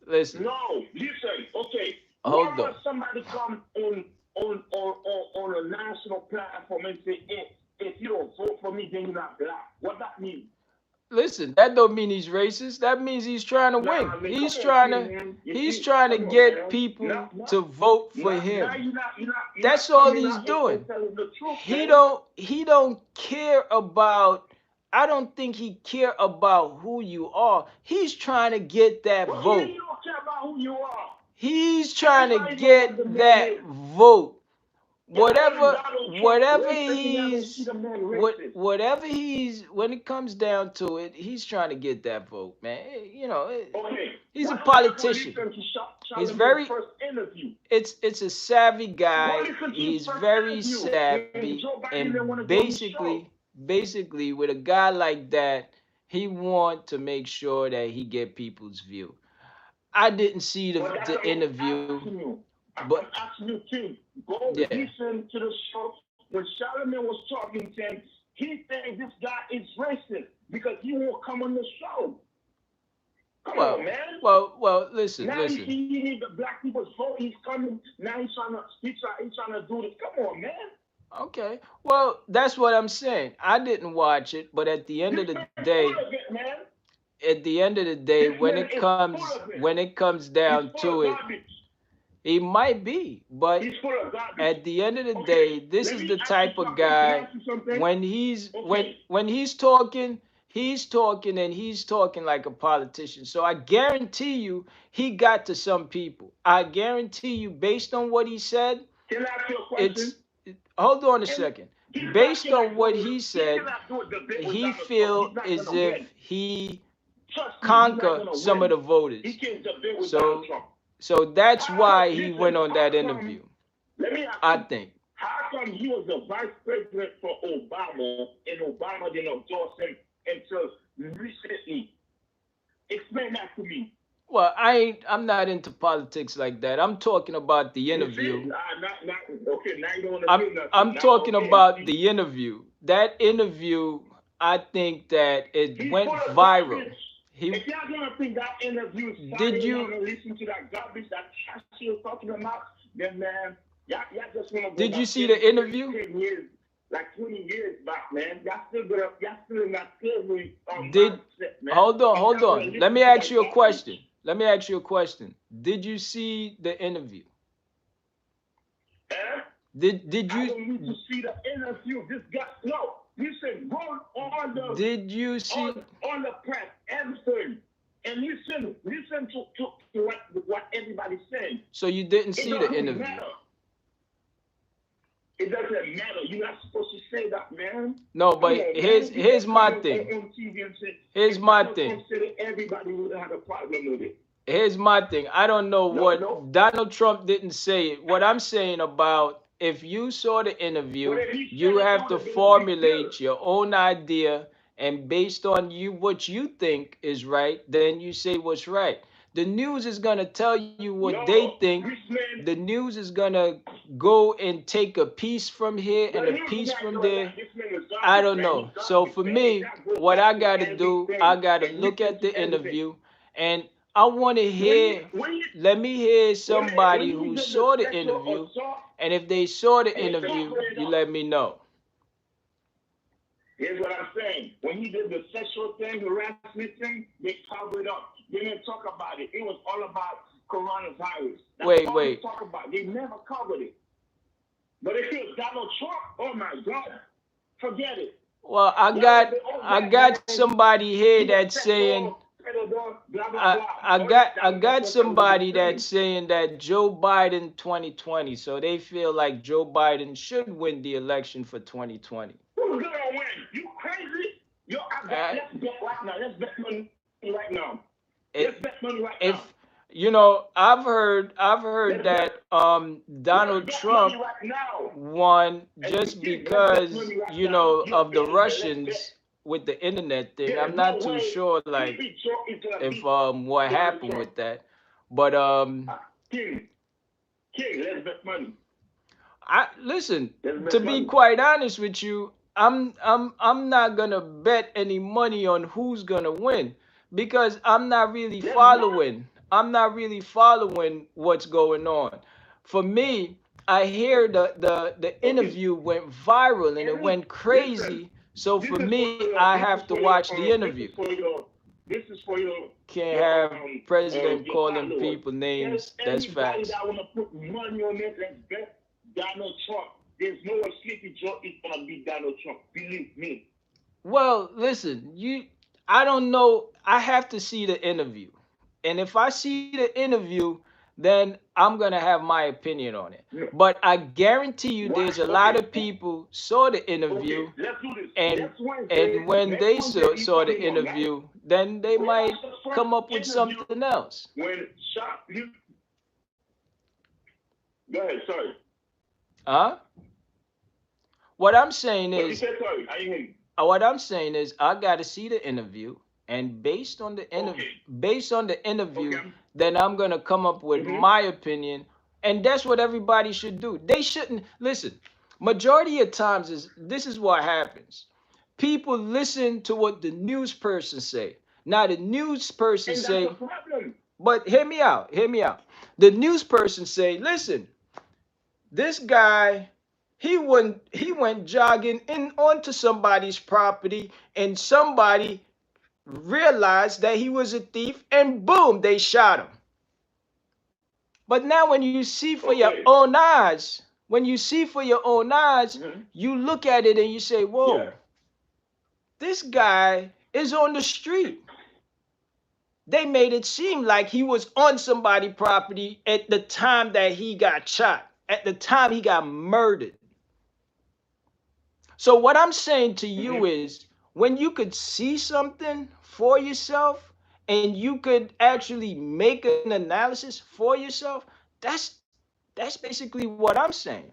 listen. no, listen, okay. Why Hold would on. somebody come on a national platform and say, if you don't vote for me, then you're not black? What that means? Listen, that don't mean he's racist. That means he's trying to Nah, win. I mean, come He's on, trying King, to man. You he's see, trying to come on, get man. people Now, now, to vote for now him. you're not That's all coming he's out doing. and telling the truth, He man. don't he don't care about I don't think he care about who you are. He's trying to get that What do you mean vote. you don't care about who you are? He's trying to Everybody know what the get man that is. vote. Y'all calling Whatever Donald Trump whatever racist and y'all don't see he's the man racist. whatever he's when it comes down to it, he's trying to get that vote, man. Okay, He's a why don't y'all go politician. listen to He's Charlemagne's very first interview? it's a savvy Go guy. listen to his He's first very interview when savvy, Joe Biden didn't want to and go on his show. basically with a guy like that, he want to make sure that he get people's view. I didn't see But that's the what I'm interview, asking you. I'm but asking you, King. Go yeah. listen to the show when Charlemagne was talking to him. He said this guy is racist because he won't come on the show. Come on, Well, man. listen, Now you listen. see he need the black people's vote. He's coming. Now he's trying to do this. Come on, man. Okay. Well, that's what I'm saying. I didn't watch it, but at the end This of the man is day, full of it, man. at the end of the day, This man is full of it. when it comes He's down full to of it, garbage. he might be, but He's full of garbage. at the end of the Okay, day, this let is me the ask you type of something. Can I guy ask you something? when he's Okay. when he's talking and he's talking like a politician. So I guarantee you he got to some people. I guarantee you based on what he said, Can I ask you a it's question? hold on a And second. he's not Based gonna on go what with. he He said, cannot do a debate with he Donald Trump. feel He's not as gonna if win. he Trust me, he's not conquer gonna some of win. the He voters. can't debate with Donald So Trump. so that's How why come? he Listen. went on How that come? interview. Let me ask I you. think. How come he was the vice president for Obama and Obama didn't endorse him until recently? Explain that to me. Well, I'm not into politics like that. I'm talking about the You see? interview. Okay, now you don't want to I'm say nothing. I'm Now, talking okay, you about see? the interview. That interview, I think that it He's went full of viral. garbage. He If y'all gonna think that interview is did fire, you wanna listen to that garbage, that trash you're talking about, then man, y'all just wanna go did you back see the interview? 10 years, like 20 years back, man. Y'all still in that slavery Did mindset, man. hold on, And hold y'all gonna on. Let listen me to ask that you a garbage? question. Let me ask you a question. Did you see the interview? Eh? Did I you don't need to see the interview. This guy, no. Listen, go on the did you on see on the press, everything, and listen to what everybody's saying. so you didn't It see the doesn't interview? matter. It doesn't matter. You're not supposed to say that, man. No, Come but on, here's man. You here's can't come my on, thing. on TV and say Here's if my Donald thing. Trump said it, everybody would have a problem with it. Here's my thing. I don't know No, what no. Donald Trump didn't say it. What I'm saying about if you saw the But interview, if he you said it, it have would to have been a big deal. formulate your own idea, and based on you what you think is right, then you say what's right. The news is gonna tell you what they No, think. this man. The news is gonna go and take a piece from here But and a he was piece not from doing there. that. This man is I garbage, don't man. know. He's So garbage, for man. And me, that goes what I back to gotta do, I everything gotta and look listen at to the everything. interview, and I want to When you hear. when you Let me hear when somebody he who did the saw the sexual interview, assault, and if they saw the he interview, covered it you up. let me know. Here's what I'm saying. When he did the sexual thing, harassment thing, they covered it up. They didn't talk about it. It was all about coronavirus. That's Wait, all they wait. talk about. They never covered it. But if it was Donald Trump, oh my God, forget it. Well, I Y'all would got be, oh I that got man, somebody here he's a that's saying sexual predator, blah blah I blah. I Oh yeah, got I that's got what everybody's somebody that's saying. saying that Joe Biden 2020, so they feel like Joe Biden should win the election for 2020. Who's gonna win? You crazy? Yo, I bet. Uh, Let's bet right now. Let's bet money right now. Let's bet it, money right now. if I've heard Let's bet. that Let's Donald bet money Trump right now. won And you just think let's bet because money right now. You're of the betting there. Let's bet. Russians with the internet thing. I'm There's not no too way sure like TB Joe is gonna if beat what Donald happened Trump. with that. But King, King, let's bet money. I listen, Let's to bet be money. quite honest with you, I'm not gonna bet any money on who's gonna win because Let's bet. I'm not really following what's going on. For me, I hear the Okay. interview went viral and it And went listen, crazy. So this for is for me, your, I this is have to for your, watch the this is interview. for your, this is for Can't have president your calling followers. people Tell names. That's anybody facts. that wanna put money on it, let's bet Donald Trump. There's no way Sleepy Joe is gonna beat Donald Trump. Believe me. Well, listen, I don't know. I have to see the interview. And if I see the interview, then I'm going to have my opinion on it. No. But I guarantee you What? there's a lot Okay. of people saw the Okay. interview, Let's do this. and when Next they Wednesday he's saw the coming on, right? interview, then they Go watch might the first come up with interview something else. when Shop you go ahead, sorry. Huh? What I'm saying What you is said, sorry, I didn't hear you. what I'm saying is I got to see the interview, and Okay. based on the Okay. interview, then I'm gonna come up with Mm-hmm. my opinion, and that's what everybody should do. They shouldn't listen. Majority of times is this is what happens. People listen to what the news person say. Now the news person And that's the say, problem. but hear me out. Hear me out. The news person say, listen, this guy, he went jogging in onto somebody's property, and somebody realized that he was a thief, and boom, they shot him. But now when you see for your Okay. own eyes, Mm-hmm. you look at it and you say, Yeah. whoa, this guy is on the street. They made it seem like he was on somebody's property at the time that he got shot, at the time he got murdered. So what I'm saying to you Mm-hmm. is when you could see something for yourself and you could actually make an analysis for yourself, that's basically what I'm saying.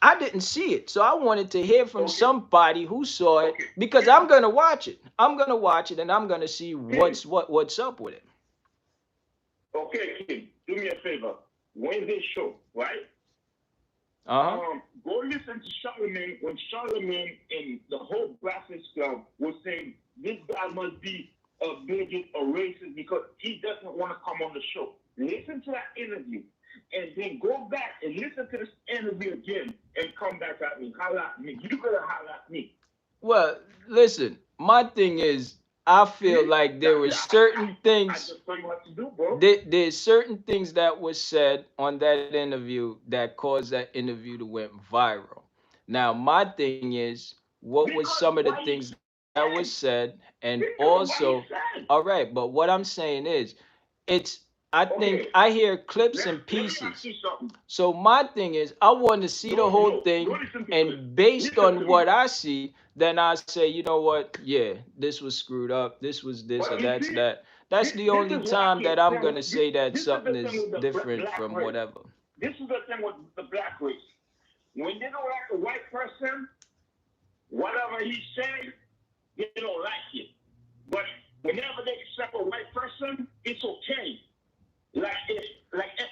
I didn't see it, so I wanted to hear from Okay, somebody who saw it okay, because I'm King, gonna watch it. I'm gonna watch it, and I'm gonna see King. what's up with it. Okay, King. Do me a favor. Wednesday show, right? Uh huh. Go listen to Charlemagne when Charlemagne and the whole Breakfast Club was saying this guy must be a bigot or racist because he doesn't want to come on the show. Listen to that interview and then go back and listen to this interview again and come back at me. Holla at me. You gotta holla at me. Well, listen, my thing is, I feel See? like there were certain I things. just tell you what to do, bro. There's certain things that was said on that interview that caused that interview to went viral. Now, my thing is, what was Because some of the what he things that was said. said, and Because what also, he said. all right, but what I'm saying is, it's I think Okay, I hear clips let, and let me ask pieces. you something. So my thing is, I want to see the No, whole no, thing, don't listen to Chris. and based Listen on to what me. I see, then I say, you know what? Yeah, this was screwed up. This was this or But you that's see, that. That's the this only is what I time can't that I'm stand gonna with say that this is something the thing is with the different black from race. whatever. This is the thing with the black race. When they don't like a white person, whatever he says, they don't like it. But whenever they accept a white person, it's okay.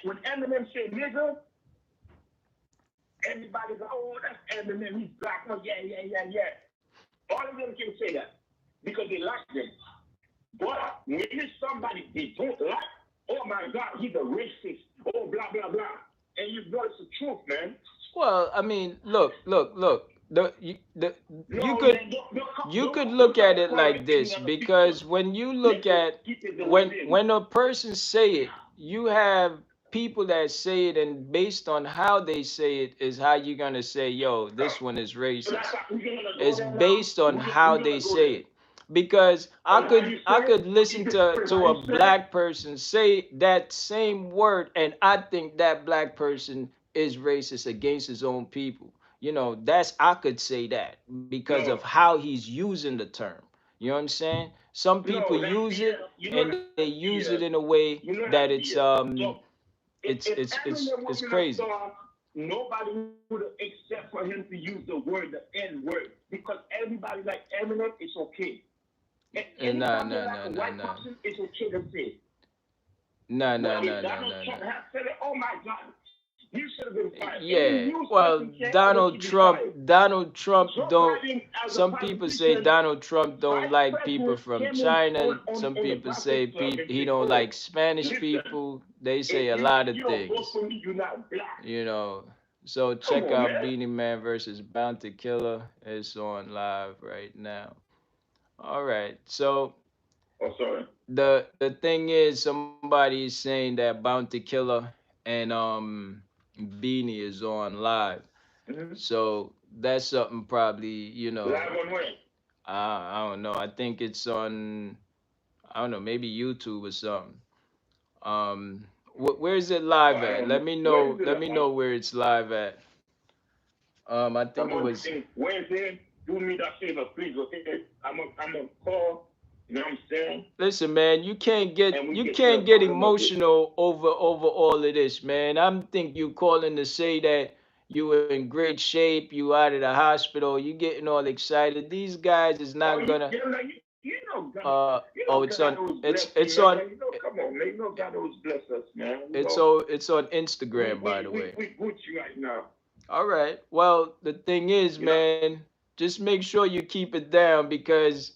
When Eminem say nigga, everybody's like, oh, that's Eminem, he's black. Oh, yeah, yeah, yeah, yeah. All of them can say that because they like them. But when it's somebody they don't like, oh my God, he's a racist. Oh, blah, blah, blah. And you know it's the truth, man. Well, I mean, look. You No, could man, don't, you don't, could don't look try at to it like correct me this on the picture. because when you look Listen, at keep it the way it is. when a person say it, you have people that say it, and based on how they say it is how you're gonna say, yo, this one is So that's racist. how we're going to go It's there now. based on how We're going they to go say there. it. Because On how you I say it, could listen how to a you say it. black person say that same word, and I think that black person is racist against his own people. You know, that's I could say that because of No, how he's using the term. You know what I'm saying? Some people no, that's use it BS. You know and they that's use it BS. in a way You know that that's it's BS. So if Eminem it's wasn't a crazy. star, nobody would have accept for him to use the word, the N word, because everybody like Eminem, it's okay. And Nah, anytime they nah, like nah, a nah, white nah. person, it's okay to say. Nah, But nah, if nah, nah, Donald nah, Trump nah. had said it, oh my God, you should have been fired. Any Yeah, news well, person can, they should be fired. Donald Trump Joe don't. Biden, as a Some people say politician, Donald Trump don't vice like people president from came on China. Some on the people say Breakfast Club and he said, don't oh, like Spanish listen, people. They say if a lot you of don't vote things, for me, you're not black. you know. So Come check on, out man. Beanie Man versus Bounty Killer. It's on live right now. All right. So Oh, sorry. the thing is, somebody is saying that Bounty Killer and Beanie is on live. Mm-hmm. So that's something probably, you know, Live on where? I don't know. I think it's on, I don't know, maybe YouTube or something. Where is it Oh, live I at? don't know. Where is it Let me know where it's live at. I think I'm it on was. Wednesday. Do me that favor, please, okay? I'm a call. You know what I'm saying? Listen, man, And we you get to the can't get bottom of it. emotional over all of this, man. I'm think you calling to say that you in great shape, you out of the hospital, you getting all excited. These guys is Oh, not gonna. you know Oh, God always bless me, it's man. on You know, come on, man. You know God always bless us, man. You it's know, on it's on Instagram, by the way. we Gucci right now. All right. Well, the thing is, You know, man, just make sure you keep it down because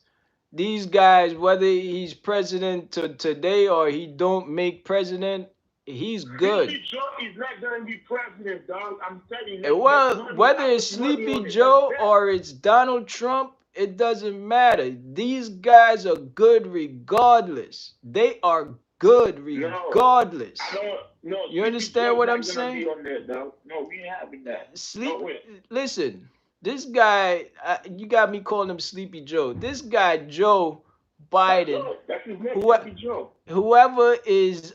these guys, whether he's president today or he don't make president, he's good. Sleepy Joe is not gonna be president, dog. I'm telling you, there's Well, money. whether I it's put money Sleepy on it. Let's Joe bet. or it's Donald Trump, it doesn't matter. These guys are good regardless. They are good No, I regardless. don't. No, You Sleepy understand Joe's what I'm not gonna saying? be on there, dog. No, we ain't having that. No Sleep. way. Listen, this guy, you got me calling him Sleepy Joe. This guy, Joe That's Biden, all. That's his name, who, Sleepy Joe. whoever is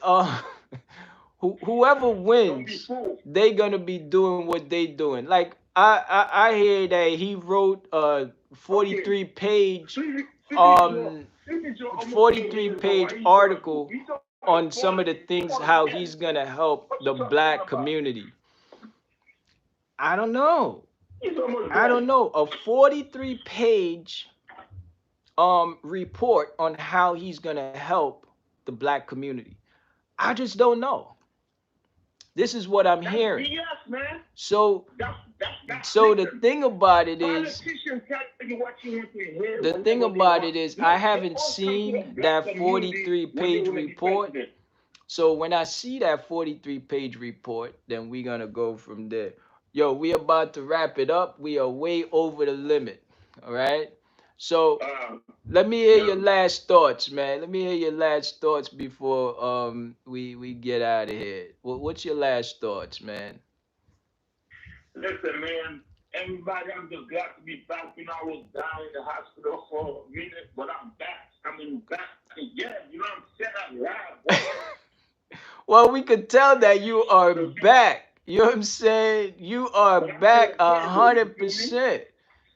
whoever Don't be wins, fooled. they gonna be doing what they doing. Like I hear that he wrote a Okay, 43 page Sleepy Joe. um Sleepy Joe almost came 43 here, but why page he trying to? article He talking on some of the politics. things how Politics. he's gonna help What the you talking black about? community. I don't know. He's almost I don't ready. know. A 43-page report on how he's gonna help the black community. I just don't know. This is what I'm That's hearing. BS, man. So That's the listen. thing about it is, Politicians tell you what you want to hear the thing whenever they about want. it is, I Look, they haven't all come to the seen black that community 43 when they page want to be report. president. So when I see that 43-page report, then we're gonna go from there. Yo, we about to wrap it up. We are way over the limit. All right. So let me hear Yo, your last thoughts, man. Let me hear your last thoughts before we get out of here. What's your last thoughts, man? listen, man. Everybody, I'm just glad to be back. You know, I was down in the hospital for a minute, but I'm back. I'm in back again. You know what I'm saying? I'm live, boy. Well, we could tell that you are So, back. You know what I'm saying? You are but I'm back feeling a good, though. You hundred feel me? percent.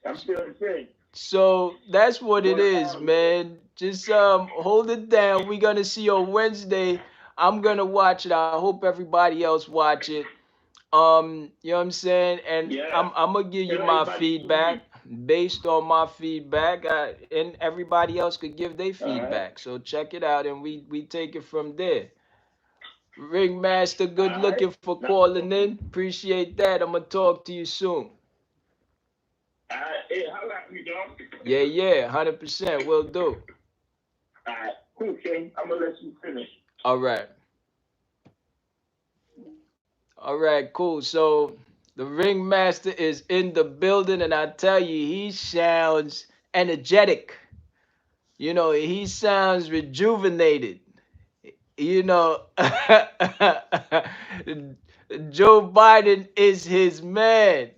I'm feeling good. So that's what it But is, man. Just hold it down. We're gonna see you on Wednesday. I'm gonna watch it. I hope everybody else watch it. You know what I'm saying? And yeah, I'm gonna give you tell my everybody to tune feedback in. based on my feedback, and everybody else could give their All right, feedback. So check it out, and we take it from there. Ringmaster, good all right. looking for calling in. Appreciate that. I'm gonna talk to you soon. All right, hey, holla at me, dog. Yeah, yeah, 100%. Will do. All right, cool, King. I'm gonna let you finish. All right. All right, cool. So the ringmaster is in the building, and I tell you, he sounds energetic. You know, he sounds rejuvenated. You know, Joe Biden is his man.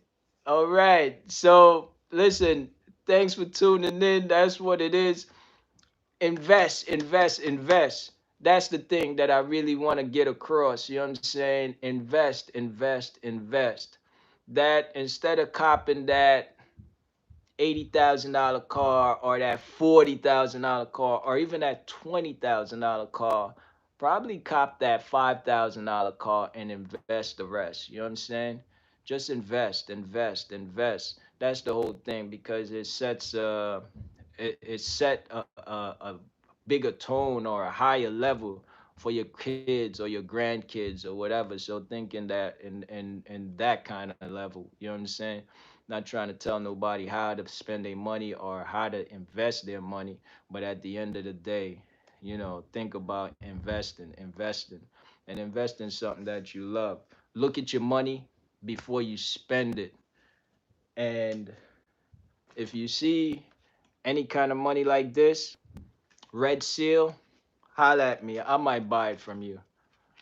All right. So listen, thanks for tuning in. That's what it is. Invest, invest, invest. That's the thing that I really want to get across. You know what I'm saying? Invest, invest, invest. That instead of copping that $80,000 car or that $40,000 car or even that $20,000 car, probably cop that $5,000 car and invest the rest. You know what I'm saying? Just invest, invest, invest. That's the whole thing because it set a bigger tone or a higher level for your kids or your grandkids or whatever. So thinking that in that kind of level, you know what I'm saying? Not trying to tell nobody how to spend their money or how to invest their money, but at the end of the day, think about investing, and invest in something that you love. Look at your money before you spend it, and if you see any kind of money like this, red seal, holla at me. I might buy it from you.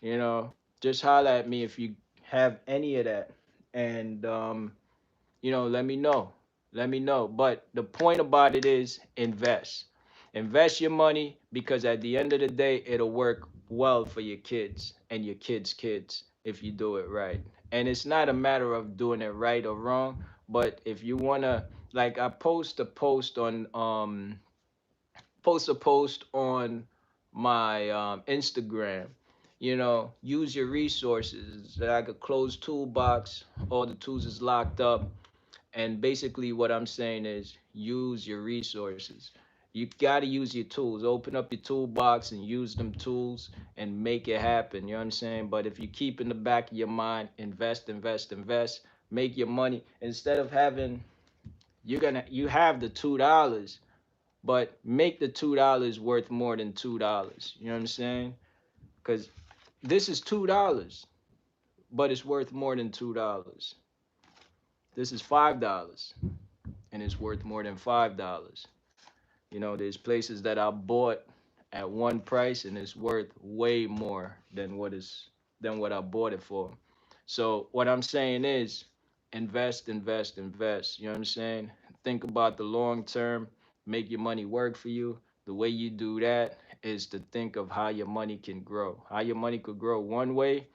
You know, just holla at me if you have any of that, and let me know. Let me know. But the point about it is invest. Invest your money because at the end of the day, it'll work well for your kids and your kids' kids if you do it right. And it's not a matter of doing it right or wrong, but if you wanna, like, I post a post on my Instagram. Use your resources. Like a closed toolbox, all the tools is locked up, and basically, what I'm saying is use your resources. You got to use your tools. Open up your toolbox and use them tools and make it happen. You know what I'm saying? But if you keep in the back of your mind, invest, invest, invest, make your money instead of having you have the $2, but make the $2 worth more than $2. You know what I'm saying? Because this is $2, but it's worth more than $2. This is $5, and it's worth more than $5. There's places that I bought at one price and it's worth way more than what I bought it for. So what I'm saying is invest, invest, invest. You know what I'm saying? Think about the long term, make your money work for you. The way you do that is to think of how your money can grow. How your money could grow one way,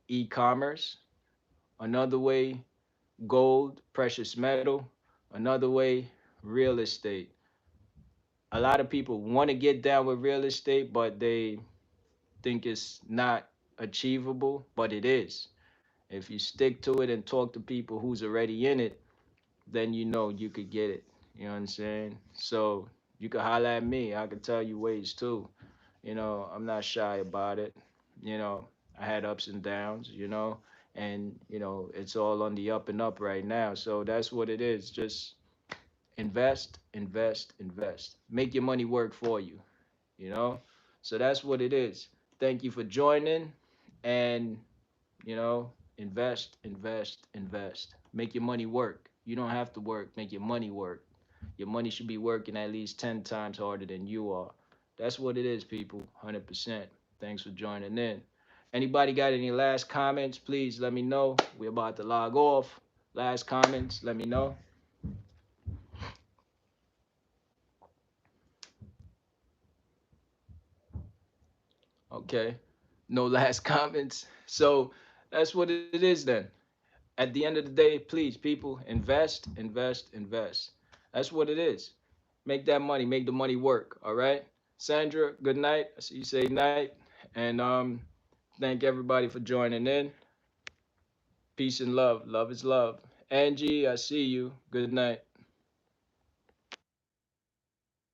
e-commerce, another way, gold, precious metal, another way, real estate. A lot of people want to get down with real estate, but they think it's not achievable, but it is. If you stick to it and talk to people who's already in it, then you know you could get it. You know what I'm saying? So you can holler at me. I can tell you ways too. I'm not shy about it. I had ups and downs, and it's all on the up and up right now. So that's what it is. Just invest, invest, invest. Make your money work for you, you know? So that's what it is. Thank you for joining and, invest, invest, invest. Make your money work. You don't have to work, make your money work. Your money should be working at least 10 times harder than you are. That's what it is, people. 100%. Thanks for joining in. Anybody got any last comments? Please let me know. We're about to log off. Last comments, let me know. Okay. No last comments. So that's what it is then. At the end of the day, please, people, invest, invest, invest. That's what it is. Make that money, make the money work. All right. Sandra, good night. I see you say night. And thank everybody for joining in. Peace and love. Love is love. Angie, I see you. Good night.